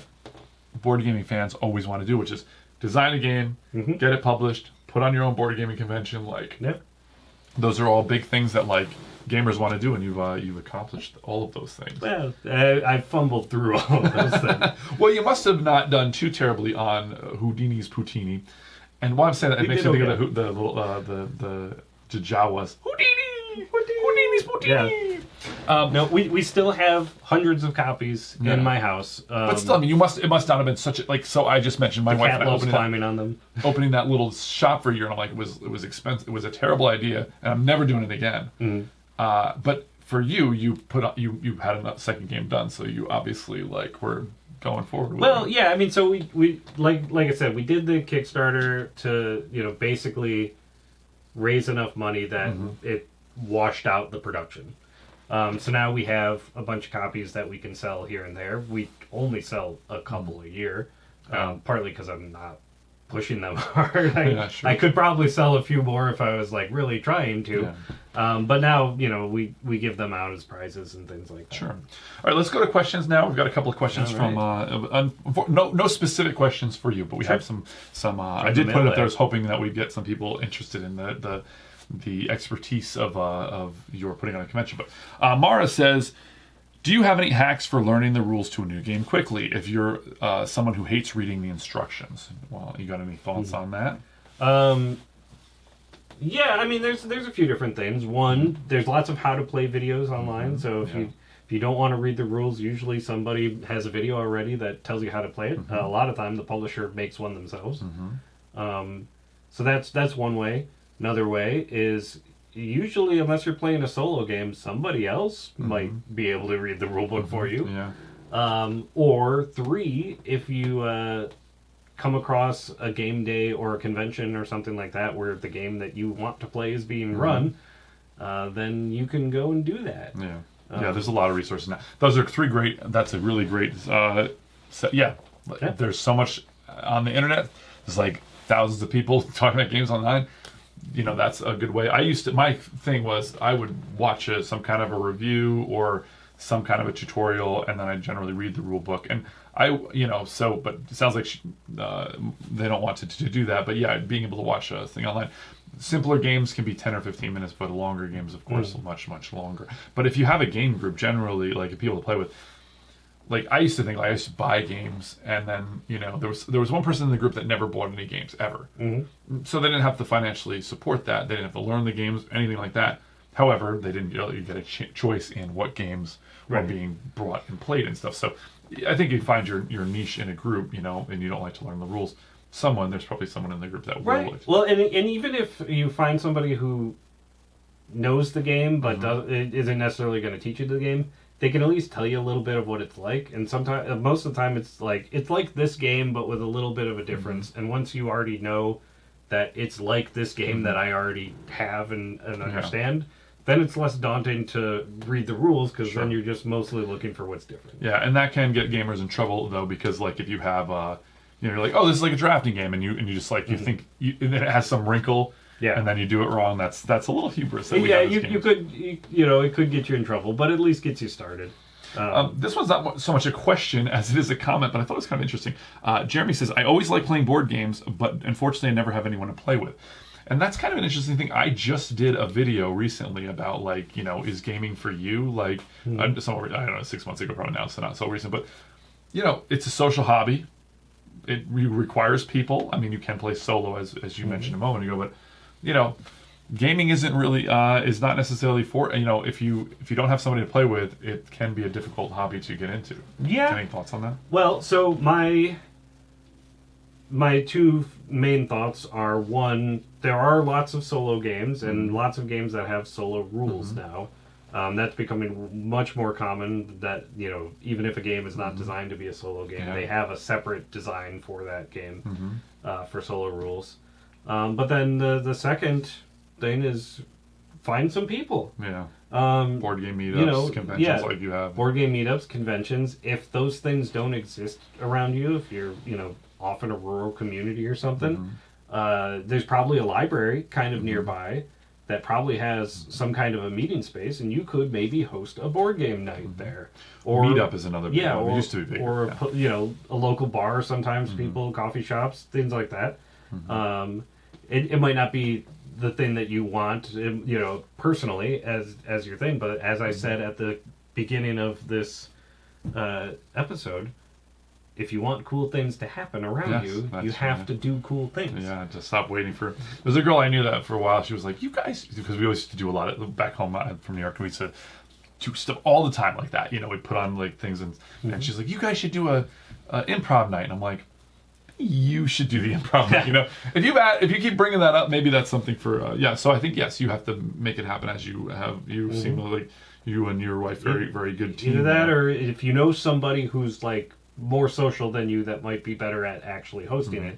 Speaker 1: board gaming fans always want to do, which is design a game, get it published, put on your own board gaming convention. Like those are all big things that like gamers want to do, and you've accomplished all of those things.
Speaker 2: Well, I fumbled through all of those things.
Speaker 1: Well, you must have not done too terribly on Houdini's Poutini. And while I'm saying that, it makes me think of the Jawas. Houdini's Poutini.
Speaker 2: Yeah. No, we still have hundreds of copies in my house.
Speaker 1: But still, I mean, it must not have been such a like. So I just mentioned my wife and I
Speaker 2: climbing on them,
Speaker 1: opening that little shop for a year, and I'm like, it was expensive. It was a terrible idea, and I'm never doing it again. But for you had a second game done, so you obviously like were going forward with it.
Speaker 2: Yeah, I mean, so we like I said, we did the Kickstarter to basically raise enough money that it washed out the production. So now we have a bunch of copies that we can sell here and there. We only sell a couple a year, partly because I'm not pushing them hard. I could probably sell a few more if I was like really trying to. But now, we give them out as prizes and things like that.
Speaker 1: Sure. All right, let's go to questions now. We've got a couple of questions from no specific questions for you, but we have some. I did put it up there, I was hoping that we'd get some people interested in the expertise of your putting on a convention. But Mara says, do you have any hacks for learning the rules to a new game quickly if you're someone who hates reading the instructions? Well, you got any thoughts on that?
Speaker 2: Yeah, I mean, there's a few different things. One, there's lots of how to play videos online. So if you don't want to read the rules, usually somebody has a video already that tells you how to play it. A lot of time, the publisher makes one themselves. So that's one way. Another way is usually, unless you're playing a solo game, somebody else might be able to read the rule book for you. Or three, if you come across a game day or a convention or something like that where the game that you want to play is being run, then you can go and do that.
Speaker 1: Yeah. Yeah, there's a lot of resources now. Those are that's a really great set. Yeah. There's so much on the internet. There's like thousands of people talking about games online. That's a good way. My thing was I would watch some kind of a review or some kind of a tutorial, and then I generally read the rule book. And but it sounds like they don't want to do that. But yeah, being able to watch a thing online. Simpler games can be 10 or 15 minutes, but longer games, of course, are much, much longer. But if you have a game group, generally, like people to play with, like I used to think, like I used to buy games, and then there was one person in the group that never bought any games ever, so they didn't have to financially support that. They didn't have to learn the games, anything like that. However, they didn't really get a choice in what games were being brought and played and stuff. So I think you find your niche in a group, and you don't like to learn the rules. There's probably someone in the group that will.
Speaker 2: Right. Well, and even if you find somebody who knows the game but isn't necessarily going to teach you the game, they can at least tell you a little bit of what it's like. And most of the time, it's like this game, but with a little bit of a difference. And once you already know that it's like this game that I already have and understand, then it's less daunting to read the rules, because then you're just mostly looking for what's different.
Speaker 1: Yeah, and that can get gamers in trouble though, because like if you have you're like, oh, this is like a drafting game, and you just like you think and it has some wrinkle, and then you do it wrong. That's a little hubris. That
Speaker 2: it could get you in trouble, but at least gets you started.
Speaker 1: This one's not so much a question as it is a comment, but I thought it was kind of interesting. Jeremy says, I always like playing board games, but unfortunately I never have anyone to play with. And that's kind of an interesting thing. I just did a video recently about is gaming for you? I don't know, 6 months ago probably now, so not so recent, but it's a social hobby. It requires people. I mean, you can play solo, as you mentioned a moment ago, but gaming isn't really is not necessarily for if you don't have somebody to play with, it can be a difficult hobby to get into.
Speaker 2: Yeah.
Speaker 1: Any thoughts on that?
Speaker 2: Well, so my two main thoughts are, one, there are lots of solo games and lots of games that have solo rules now. That's becoming much more common, that even if a game is not designed to be a solo game, they have a separate design for that game for solo rules. But then the second thing is find some people.
Speaker 1: Yeah. Board game meetups, conventions like you have.
Speaker 2: Board game meetups, conventions. If those things don't exist around you, if you're off in a rural community or something, there's probably a library kind of nearby that probably has some kind of a meeting space, and you could maybe host a board game night there. Or
Speaker 1: Meetup is another big one. It used to be big.
Speaker 2: Or a local bar, sometimes people, coffee shops, things like that. It might not be the thing that you want, personally as your thing, but as I said at the beginning of this episode, if you want cool things to happen around you have to do cool things.
Speaker 1: Yeah, to stop waiting for... There's a girl I knew that for a while. She was like, you guys... Because we always used to do a lot of... Back home from New York, we used to do stuff all the time like that. We'd put on things, and she's like, you guys should do a improv night. And I'm like, you should do the improv night. If you keep bringing that up, maybe that's something for... So I think, yes, you have to make it happen, as you have... You seem like you and your wife very, very good team.
Speaker 2: Either that, or if you know somebody who's more social than you that might be better at actually hosting it,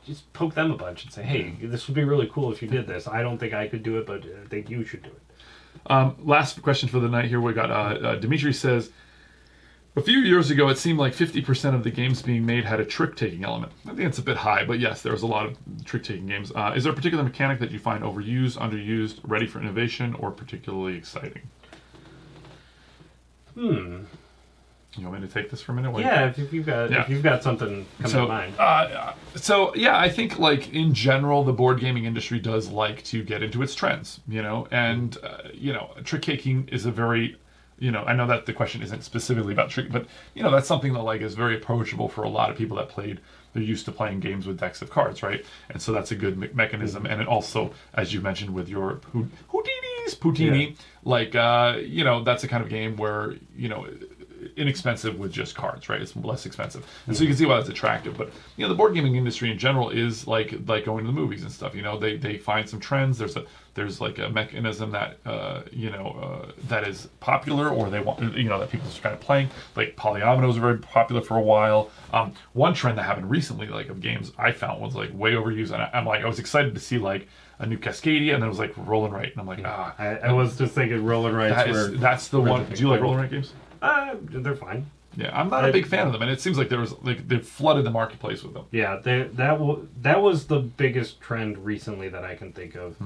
Speaker 2: just poke them a bunch and say, hey, this would be really cool if you did this. I don't think I could do it, but I think you should do it.
Speaker 1: Last question for the night here. We got Dimitri says, a few years ago it seemed like 50% of the games being made had a trick-taking element. I think it's a bit high, but yes, there was a lot of trick-taking games. Is there a particular mechanic that you find overused, underused, ready for innovation, or particularly exciting? You want me to take this for a minute?
Speaker 2: If you've got something coming to mind.
Speaker 1: I think in general, the board gaming industry does like to get into its trends, and trick taking is a very, I know that the question isn't specifically about trick, but that's something that is very approachable for a lot of people that they're used to playing games with decks of cards, right? And so that's a good mechanism, and it also, as you mentioned with your Poutini, that's a kind of game where inexpensive with just cards, right? It's less expensive, and so you can see why that's attractive. But the board gaming industry in general is like going to the movies and stuff. They find some trends. There's a mechanism that that is popular, or they want that people are kind of playing. Like polyominoes are very popular for a while. One trend that happened recently, of games, I found was way overused, and I was excited to see a new Cascadia, and then it was like roll and write, and I'm like,
Speaker 2: I was just thinking roll and writes
Speaker 1: that's the one. Do you like roll and write games?
Speaker 2: They're fine.
Speaker 1: Yeah, I'm not a big fan of them, and it seems like they flooded the marketplace with them.
Speaker 2: Yeah, that was the biggest trend recently that I can think of.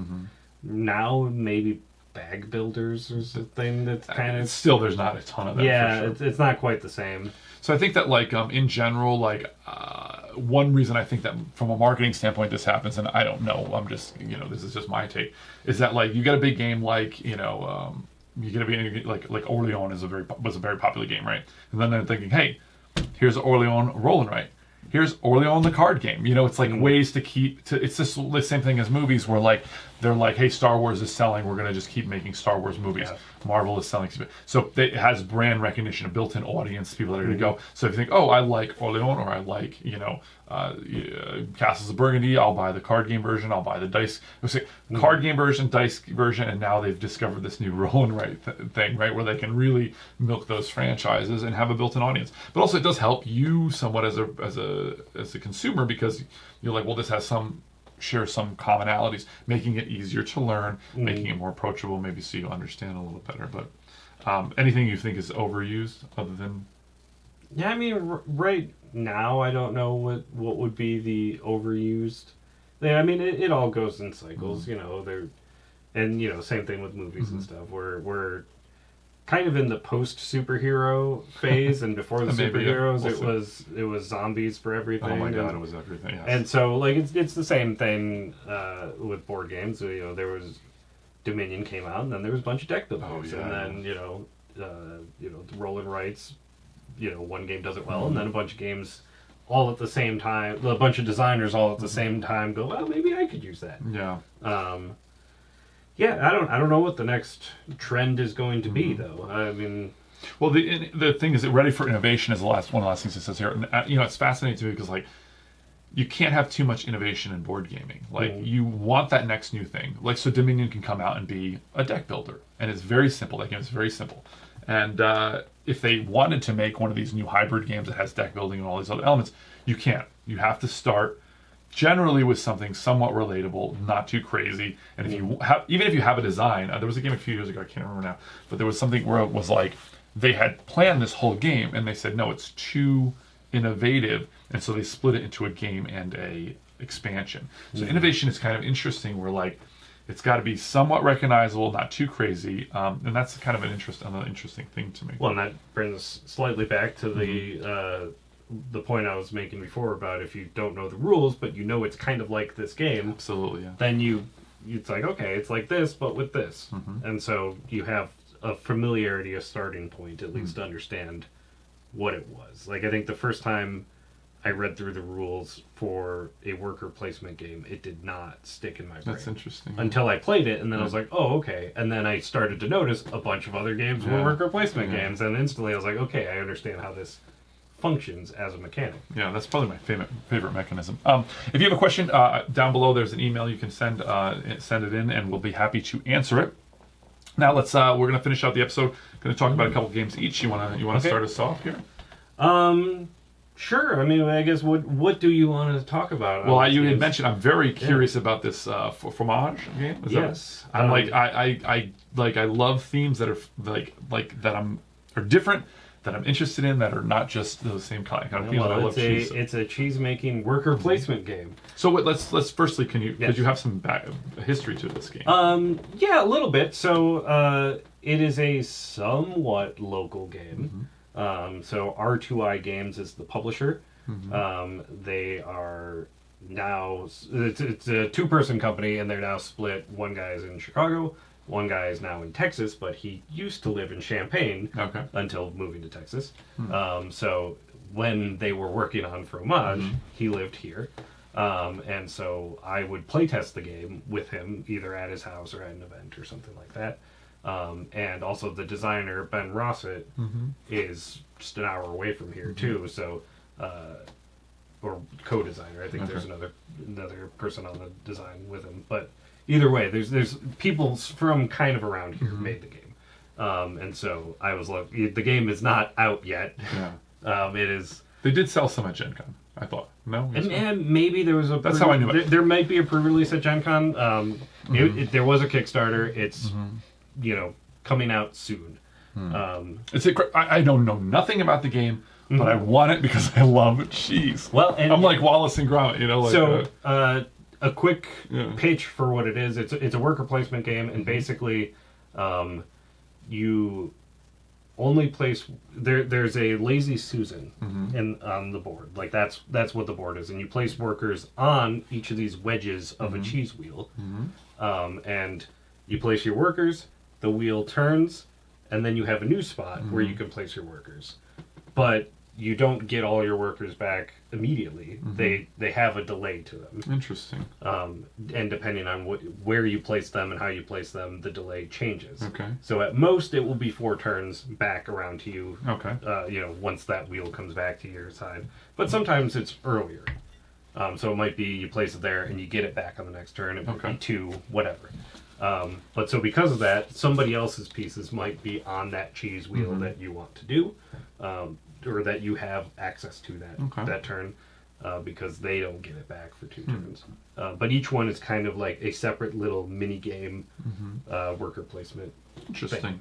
Speaker 2: Now maybe bag builders or something that's kind of
Speaker 1: still there's not a ton of that.
Speaker 2: Yeah,
Speaker 1: for sure.
Speaker 2: it's not quite the same.
Speaker 1: So I think that like in general, like one reason I think that from a marketing standpoint this happens, and I don't know, I'm just this is just my take, is that like you get a big game like you get a big like Orleans was a very popular game, right? And then they're thinking, hey, here's Orleans roll and write. Here's Orleans the card game. It's like ways to keep it's just the same thing as movies where like they're like, hey, Star Wars is selling, we're gonna just keep making Star Wars movies. Yeah. Marvel is selling, so it has brand recognition, a built-in audience, people that are gonna go. So if you think, oh, I like Orleans, or I like Castles of Burgundy, I'll buy the card game version, I'll buy the dice card game version, dice version, and now they've discovered this new roll and write thing, right, where they can really milk those franchises and have a built-in audience. But also it does help you somewhat as a consumer, because you're like, well, this has share some commonalities, making it easier to learn, making it more approachable, maybe so you understand a little better. But anything you think is overused other than?
Speaker 2: Yeah, I mean, right now I don't know what would be the overused. Yeah, I mean, it all goes in cycles, and same thing with movies and stuff. We're kind of in the post superhero phase, and before the superheroes, it was zombies for everything.
Speaker 1: Oh my god, it was everything. Yes.
Speaker 2: And so like it's the same thing with board games. There was Dominion came out, and then there was a bunch of deck builders, and then the roll and writes. One game does it well, and then a bunch of games all at the same time. A bunch of designers all at the same time go, well, maybe I could use that.
Speaker 1: Yeah.
Speaker 2: Yeah, I don't know what the next trend is going to be, though. I mean,
Speaker 1: well, the thing is that ready for innovation is one of the last things it says here. And, it's fascinating to me because like you can't have too much innovation in board gaming. Like you want that next new thing. Like so, Dominion can come out and be a deck builder, and it's very simple. That game is very simple. And if they wanted to make one of these new hybrid games that has deck building and all these other elements, you can't. You have to start generally with something somewhat relatable, not too crazy. And if you even if you have a design, there was a game a few years ago, I can't remember now, but there was something where it was like they had planned this whole game and they said, no, it's too innovative, and so they split it into a game and a expansion. So innovation is kind of interesting, where like it's got to be somewhat recognizable, not too crazy, and that's kind of another interesting thing to me.
Speaker 2: Well, and that brings us slightly back to the point I was making before about if you don't know the rules, but it's kind of like this game.
Speaker 1: Absolutely, yeah.
Speaker 2: Then it's like, okay, it's like this, but with this. And so you have a familiarity, a starting point, at least to understand what it was. Like, I think the first time I read through the rules for a worker placement game, it did not stick in my brain.
Speaker 1: That's interesting.
Speaker 2: Until I played it, and then I was like, oh, okay. And then I started to notice a bunch of other games were worker placement games, and instantly I was like, okay, I understand how this functions as a mechanic.
Speaker 1: Yeah, that's probably my favorite mechanism. If you have a question, down below there's an email you can send it in, and we'll be happy to answer it. Now we're gonna finish out the episode. Going to talk about a couple games each. You wanna start us off here?
Speaker 2: Sure. I mean, I guess what do you want to talk about?
Speaker 1: Well, you had mentioned I'm very curious about this fromage game.
Speaker 2: Yes.
Speaker 1: I'm I love themes that are like that are different, that I'm interested in, that are not just the same kind of themes.
Speaker 2: Well,
Speaker 1: I love cheese. So.
Speaker 2: It's a cheese making worker placement game.
Speaker 1: So let's firstly, because you have some history to this game.
Speaker 2: Yeah, a little bit. So it is a somewhat local game. So R2I Games is the publisher. They are now, it's a two-person company, and they're now split. One guy's in Chicago, one guy is now in Texas, but he used to live in Champaign until moving to Texas. So when they were working on Fromage, he lived here. And so I would playtest the game with him, either at his house or at an event or something like that. And also the designer, Ben Rossett, is just an hour away from here too, so or co-designer. I think there's another person on the design with him. But either way, there's people from kind of around here made the game. And so I was like, the game is not out yet. It is
Speaker 1: They did sell some at Gen Con, I thought. No?
Speaker 2: And maybe there was a...
Speaker 1: That's how I knew it.
Speaker 2: There might be a pre-release at Gen Con. There was a Kickstarter. It's, coming out soon.
Speaker 1: I don't know nothing about the game, but I want it because I love cheese. Well, and I'm like Wallace and Gromit,
Speaker 2: a quick pitch for what it is. It's a worker placement game, and basically, you only place there's a lazy Susan on the board. Like that's what the board is, and you place workers on each of these wedges of a cheese wheel, and you place your workers. The wheel turns, and then you have a new spot where you can place your workers, but you don't get all your workers back immediately. They have a delay to them.
Speaker 1: Interesting.
Speaker 2: And depending on where you place them and how you place them, the delay changes.
Speaker 1: Okay.
Speaker 2: So at most, it will be 4 turns back around to you.
Speaker 1: Okay.
Speaker 2: Once that wheel comes back to your side. But sometimes it's earlier. So it might be you place it there and you get it back on the next turn. It might be 2, whatever. But so because of that, somebody else's pieces might be on that cheese wheel that you want to do. Or that you have access to that turn, because they don't get it back for 2 turns. But each one is kind of like a separate little mini game worker placement.
Speaker 1: Interesting.
Speaker 2: Thing.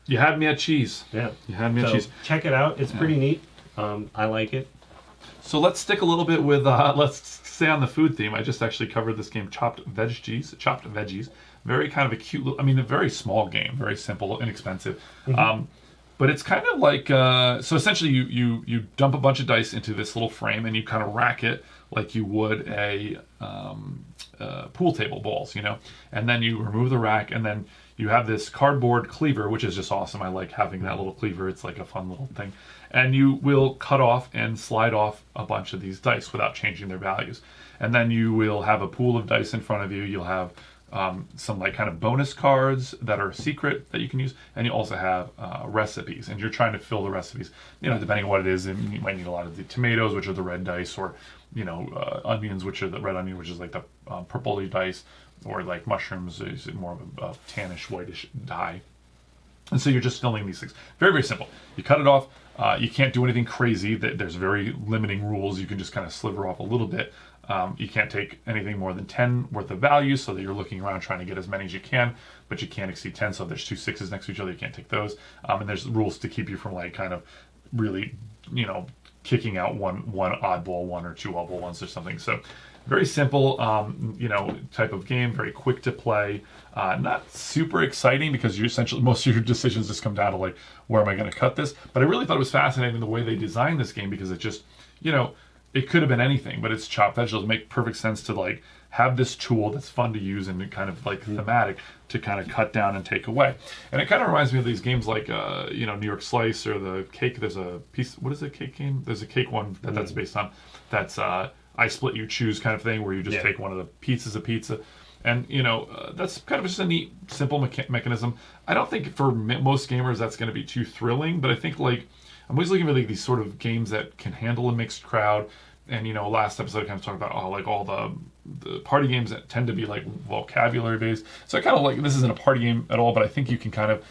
Speaker 1: You had me at cheese.
Speaker 2: Yeah,
Speaker 1: you had me at cheese.
Speaker 2: Check it out; it's pretty neat. I like it.
Speaker 1: So let's stick a little bit with let's stay on the food theme. I just actually covered this game, Chopped Veggies. Very kind of a cute little, a very small game, very simple, inexpensive. But it's kind of like, so essentially you dump a bunch of dice into this little frame and you kind of rack it like you would a pool table balls, and then you remove the rack and then you have this cardboard cleaver, which is just awesome. I like having that little cleaver. It's like a fun little thing. And you will cut off and slide off a bunch of these dice without changing their values. And then you will have a pool of dice in front of you. You'll have some like kind of bonus cards that are secret that you can use, and you also have recipes, and you're trying to fill the recipes, depending on what it is. And you might need a lot of the tomatoes, which are the red dice, or onions, which are the red onion, which is like the purpley dice, or like mushrooms is more of a tannish whitish dye. And so you're just filling these things. Very, very simple. You cut it off. You can't do anything crazy. There's very limiting rules. You can just kind of sliver off a little bit. You can't take anything more than 10 worth of value, so that you're looking around trying to get as many as you can, but you can't exceed 10. So if there's 2 6s next to each other, you can't take those. And there's rules to keep you from like kind of really, kicking out one oddball one or 2 oddball ones or something. So very simple, type of game, very quick to play. Not super exciting because you essentially, most of your decisions just come down to like, where am I going to cut this? But I really thought it was fascinating the way they designed this game, because it just, it could have been anything, but it's chopped vegetables. Make perfect sense to like have this tool that's fun to use and kind of like thematic to kind of cut down and take away. And it kind of reminds me of these games like New York Slice, or the cake. There's a piece. What is the cake game? There's a cake one that's based on. That's I split you choose kind of thing, where you just take one of the pieces of pizza. And that's kind of just a neat, simple mechanism. I don't think for most gamers that's going to be too thrilling, but I think like. I'm always looking for like these sort of games that can handle a mixed crowd. And last episode I kind of talked about all the party games that tend to be like vocabulary based. So I kind of like, this isn't a party game at all, but I think you can kind of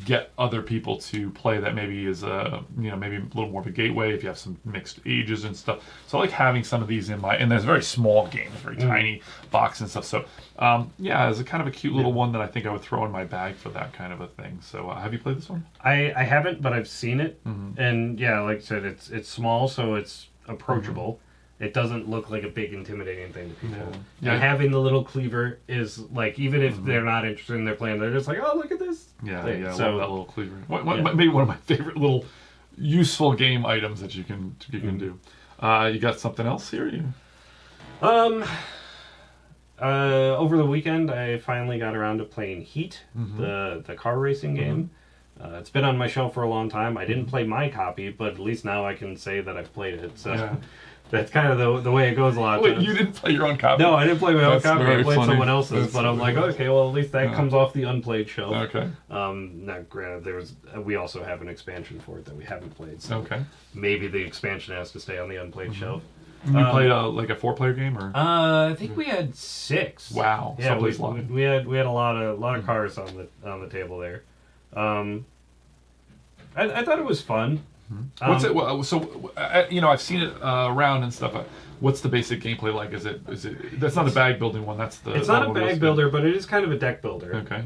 Speaker 1: get other people to play that maybe is maybe a little more of a gateway if you have some mixed ages and stuff. So I like having some of these and there's a very small game, very tiny box and stuff. So it's a kind of a cute little one that I think I would throw in my bag for that kind of a thing. So have you played this one?
Speaker 2: I haven't, but I've seen it. And like I said, it's small, so it's approachable. It doesn't look like a big intimidating thing to people. Yeah. And having the little cleaver is like, even if they're not interested in their plan, they're just like, oh, look at this.
Speaker 1: Yeah, I love that little cleaver. Maybe one of my favorite little useful game items that you can do. You got something else here?
Speaker 2: Over the weekend, I finally got around to playing Heat, the car racing game. It's been on my shelf for a long time. I didn't play my copy, but at least now I can say that I've played it. So that's kind of the way it goes a lot of times.
Speaker 1: Wait, you didn't play your own copy?
Speaker 2: No, I didn't play my own copy. I played someone else's, but I'm like, okay, well, at least that comes off the unplayed shelf.
Speaker 1: Okay.
Speaker 2: Now, granted, we also have an expansion for it that we haven't played. So maybe the expansion has to stay on the unplayed shelf.
Speaker 1: You played like a 4-player game, or?
Speaker 2: I think we had 6.
Speaker 1: Wow.
Speaker 2: Yeah, we had a lot of cars on the table there. I thought it was fun.
Speaker 1: What's it? Well, so I've seen it around and stuff. What's the basic gameplay like? Is it? That's not a bag building one. That's the.
Speaker 2: It's not a bag builder, but it is kind of a deck builder.
Speaker 1: Okay.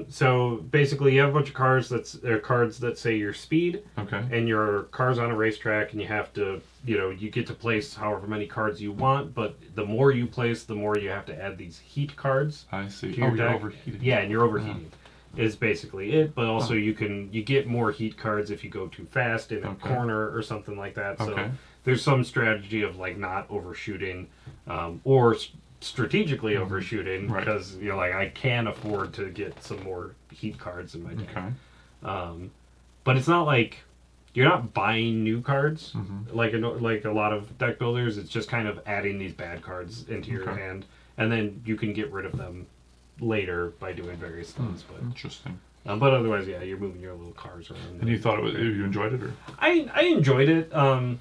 Speaker 2: So basically, you have a bunch of cards that say your speed.
Speaker 1: Okay.
Speaker 2: And your car's on a racetrack, and you have to, you get to place however many cards you want. But the more you place, the more you have to add these heat cards.
Speaker 1: I see.
Speaker 2: To your deck.
Speaker 1: You're overheating.
Speaker 2: Yeah, and you're overheating. Is basically it, but also you get more heat cards if you go too fast in a corner or something like that. So there's some strategy of like not overshooting, or strategically overshooting because you're like, I can afford to get some more heat cards in my deck.
Speaker 1: Okay.
Speaker 2: But it's not like you're not buying new cards like a lot of deck builders. It's just kind of adding these bad cards into your hand, and then you can get rid of them later by doing various things. But
Speaker 1: interesting.
Speaker 2: But otherwise, yeah, you're moving your little cars around.
Speaker 1: And you thought you enjoyed it, or?
Speaker 2: I enjoyed it. Have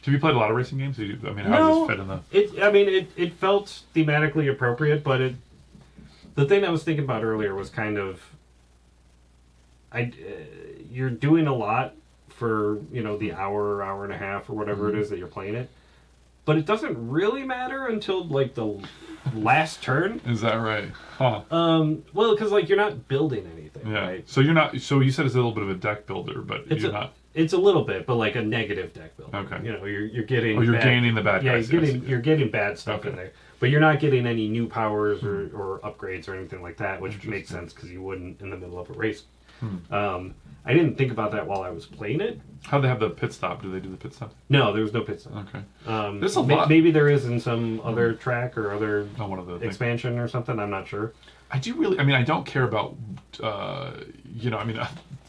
Speaker 1: you played a lot of racing games? How does this fit in the?
Speaker 2: It felt thematically appropriate, but the thing I was thinking about earlier was kind of, you're doing a lot for the hour and a half or whatever it is that you're playing it, but it doesn't really matter until like the last turn.
Speaker 1: Is that right? Huh.
Speaker 2: Well, because like you're not building anything.
Speaker 1: Yeah.
Speaker 2: Right?
Speaker 1: So you're not. So you said it's a little bit of a deck builder, but you're not.
Speaker 2: It's a little bit, but like a negative deck builder.
Speaker 1: Okay.
Speaker 2: You're getting.
Speaker 1: Oh, you're gaining the bad guys.
Speaker 2: Yeah, you're getting bad stuff in there, but you're not getting any new powers or upgrades or anything like that, which makes sense because you wouldn't in the middle of a race. I didn't think about that while I was playing it.
Speaker 1: How'd they have the pit stop? Do they do the pit stop?
Speaker 2: No, there was no pit stop.
Speaker 1: Okay.
Speaker 2: There's a lot. Maybe there is in some other track or other
Speaker 1: one of the
Speaker 2: expansion or something. I'm not sure.
Speaker 1: I do really. I don't care about.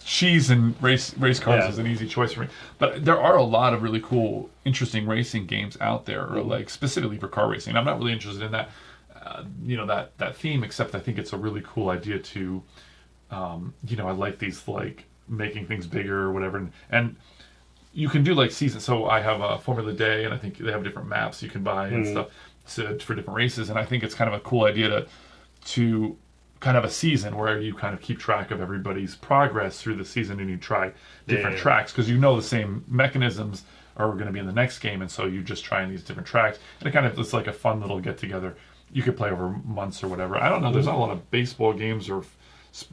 Speaker 1: Cheese and race cars is an easy choice for me. But there are a lot of really cool, interesting racing games out there, or like specifically for car racing. I'm not really interested in that. That theme, except I think it's a really cool idea to. I like these like making things bigger or whatever, and you can do like seasons. So I have a Formula Day, and I think they have different maps you can buy and stuff for different races. And I think it's kind of a cool idea to kind of a season where you kind of keep track of everybody's progress through the season, and you try different tracks because the same mechanisms are going to be in the next game, and so you just trying these different tracks, and it's like a fun little get together. You could play over months or whatever. I don't know. There's not a lot of baseball games or.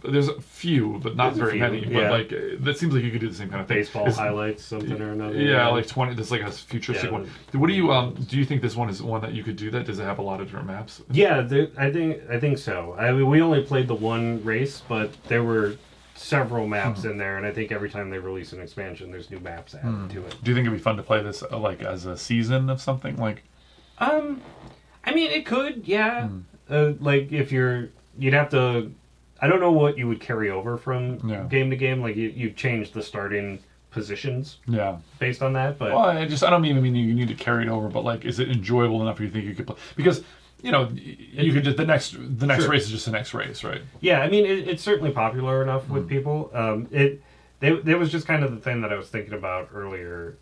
Speaker 1: There's a few, but not very many. But like, that seems like you could do the same kind of thing.
Speaker 2: Baseball highlights, something or another.
Speaker 1: Yeah, like 20. There's like a futuristic one. What do you do? You think this one is one that you could do that? Does it have a lot of different maps?
Speaker 2: Yeah, I think so. We only played the one race, but there were several maps in there, and I think every time they release an expansion, there's new maps added to it.
Speaker 1: Do you think it'd be fun to play this like as a season of something like?
Speaker 2: It could, yeah. Like if you'd have to. I don't know what you would carry over from game to game. Like you change the starting positions, based on that. But
Speaker 1: I don't even mean you need to carry it over. But like, is it enjoyable enough? You think you could play? Because you could just the next race is just the next race, right?
Speaker 2: Yeah, it's certainly popular enough with people. There was just kind of the thing that I was thinking about earlier,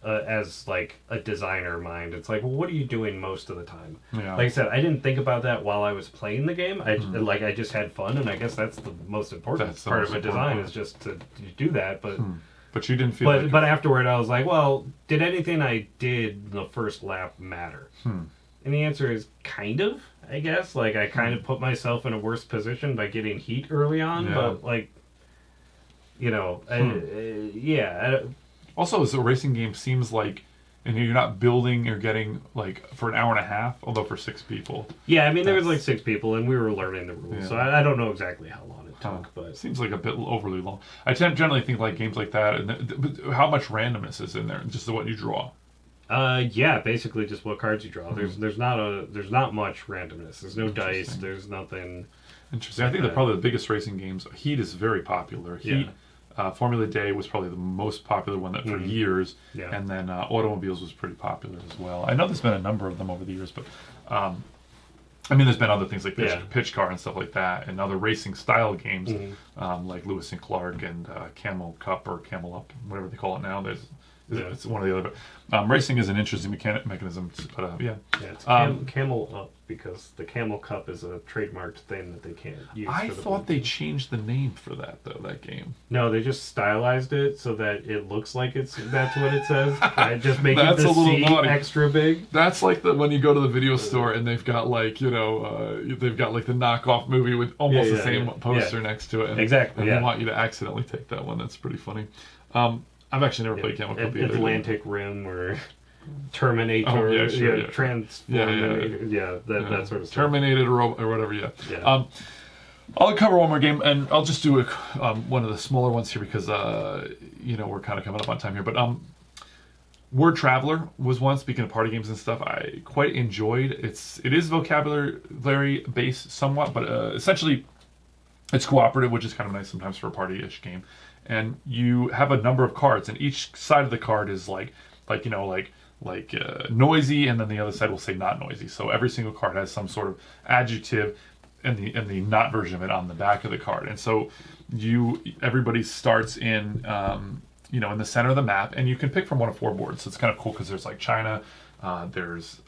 Speaker 2: as like a designer mind. It's like, well, what are you doing most of the time?
Speaker 1: Yeah.
Speaker 2: Like I said, I didn't think about that while I was playing the game. I just had fun, and I guess that's the most important part of a design is just to do that. But
Speaker 1: you didn't feel.
Speaker 2: But afterward, I was like, well, did anything I did the first lap matter? And the answer is kind of. I guess like I kind of put myself in a worse position by getting heat early on, but like.
Speaker 1: Also, as a racing game seems like, and you're not building or getting like for an hour and a half, although for 6 people.
Speaker 2: Yeah, there was like 6 people, and we were learning the rules, so I don't know exactly how long it took, but
Speaker 1: it seems like a bit overly long. I generally think like games like that, and how much randomness is in there, just what you draw.
Speaker 2: Basically just what cards you draw. There's not much randomness. There's no dice. There's nothing.
Speaker 1: Interesting. I think probably the biggest racing games. Heat is very popular. Heat. Formula Day was probably the most popular one for years, and then automobiles was pretty popular as well. I know there's been a number of them over the years, but there's been other things like pitch car and stuff like that, and other racing style games like Lewis and Clark and Camel Cup or Camel Up, whatever they call it now. There's It's one or the other. But racing is an interesting mechanism. But
Speaker 2: yeah, it's camel up because the camel cup is a trademarked thing that they can't use.
Speaker 1: I thought they changed the name for that though. That game.
Speaker 2: No, they just stylized it so that it looks like that's what it says. Right? Just making
Speaker 1: That's
Speaker 2: the
Speaker 1: a little
Speaker 2: C
Speaker 1: naughty.
Speaker 2: Extra big.
Speaker 1: That's like when you go to the video store and they've got like they've got like the knockoff movie with almost the same poster next to it. And,
Speaker 2: exactly.
Speaker 1: And they want you to accidentally take that one. That's pretty funny. I've actually never played Camel Cup either.
Speaker 2: Atlantic Rim or Terminator, Transform, that sort of stuff.
Speaker 1: Terminated or whatever, I'll cover one more game, and I'll just do one of the smaller ones here because we're kind of coming up on time here. But Word Traveler was one. Speaking of party games and stuff, I quite enjoyed. It is vocabulary based somewhat, but essentially it's cooperative, which is kind of nice sometimes for a party-ish game. And you have a number of cards, and each side of the card is like noisy, and then the other side will say not noisy. So every single card has some sort of adjective and the not version of it on the back of the card. And so everybody starts in in the center of the map, and you can pick from one of 4 boards. So it's kind of cool because there's like China, there's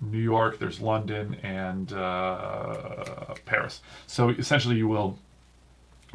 Speaker 1: New York, there's London, and Paris. So essentially you will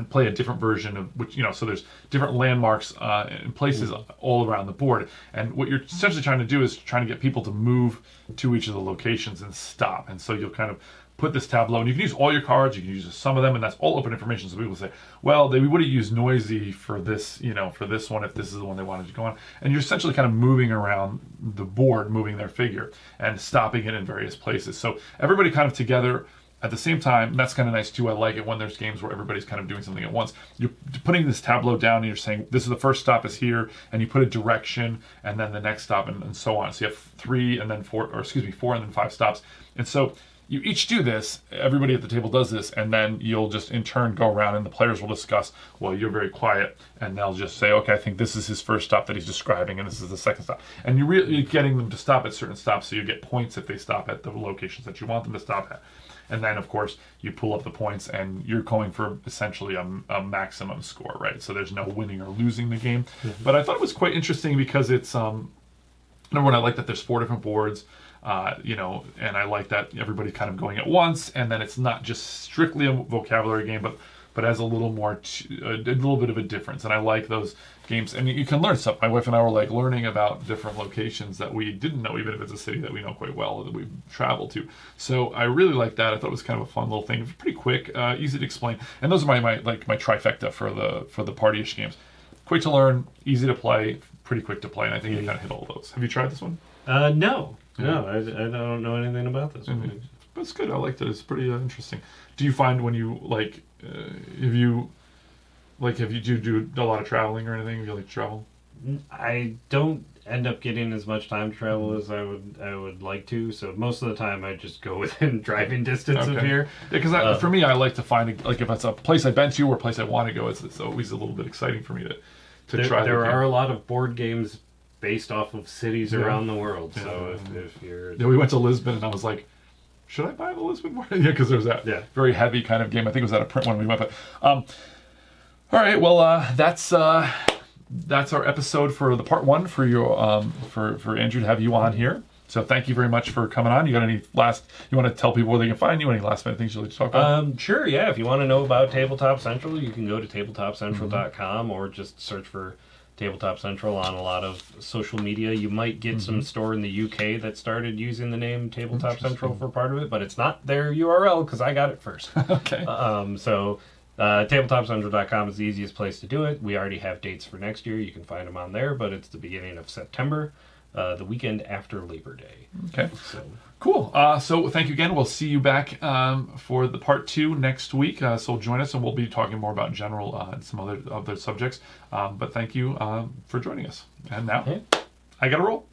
Speaker 1: play a different version of which, so there's different landmarks and places all around the board. And what you're essentially trying to do is trying to get people to move to each of the locations and stop. And so you'll kind of put this tableau, and you can use all your cards, you can use some of them, and that's all open information. So people say, well, we would have used noisy for this, for this one, if this is the one they wanted to go on. And you're essentially kind of moving around the board, moving their figure and stopping it in various places. So everybody kind of together at the same time, and that's kind of nice too. I like it when there's games where everybody's kind of doing something at once. You're putting this tableau down and you're saying, this is the first stop is here, and you put a direction, and then the next stop, and so on. So you have 4 and then 5 stops. And so you each do this, everybody at the table does this, and then you'll just in turn go around and the players will discuss, well, you're very quiet, and they'll just say, okay, I think this is his first stop that he's describing, and this is the second stop. And you're really getting them to stop at certain stops, so you get points if they stop at the locations that you want them to stop at. And then, of course, you pull up the points, and you're going for essentially a maximum score, right? So there's no winning or losing the game. Mm-hmm. But I thought it was quite interesting because it's, number one, I like that there's 4 different boards, and I like that everybody's kind of going at once, and then it's not just strictly a vocabulary game, but has a little more, a little bit of a difference. And I like those games, and you can learn stuff. My wife and I were like learning about different locations that we didn't know, even if it's a city that we know quite well or that we've traveled to. So I really liked that. I thought it was kind of a fun little thing. It was pretty quick, easy to explain. And those are my trifecta for the partyish games. Quick to learn, easy to play, pretty quick to play, and I think you kind of hit all those. Have you tried this one?
Speaker 2: No. No, I don't know anything about this one.
Speaker 1: Mm-hmm. But it's good. I liked it. It's pretty interesting. Do you find when you have you do a lot of traveling or anything? Do you like to travel?
Speaker 2: I don't end up getting as much time to travel as I would like to. So most of the time, I just go within driving distance of here.
Speaker 1: Yeah, because for me, I like to find if it's a place I've been to or a place I want to go, it's always a little bit exciting for me to try.
Speaker 2: There are a lot of board games based off of cities around the world. So if you're...
Speaker 1: Yeah, we went to Lisbon, and I was like, should I buy the Lisbon board? Yeah, because there's that very heavy kind of game. I think it was at a print when we went. But all right, well, that's our episode for the part 1 for your for Andrew to have you on here. So thank you very much for coming on. You got any you want to tell people where they can find you? Any last minute things you'd like to talk about?
Speaker 2: Sure, yeah. If you want to know about Tabletop Central, you can go to tabletopcentral.com or just search for Tabletop Central on a lot of social media. You might get some store in the UK that started using the name Tabletop Central for part of it, but it's not their URL because I got it first.
Speaker 1: Okay.
Speaker 2: So tabletopcentral.com is the easiest place to do it. We already have dates for next year. You can find them on there, but it's the beginning of September, the weekend after Labor Day. Okay. So.
Speaker 1: Cool. So thank you again. We'll see you back for the part 2 next week. So join us, and we'll be talking more about general and some other subjects. But thank you for joining us. And now, I got to roll.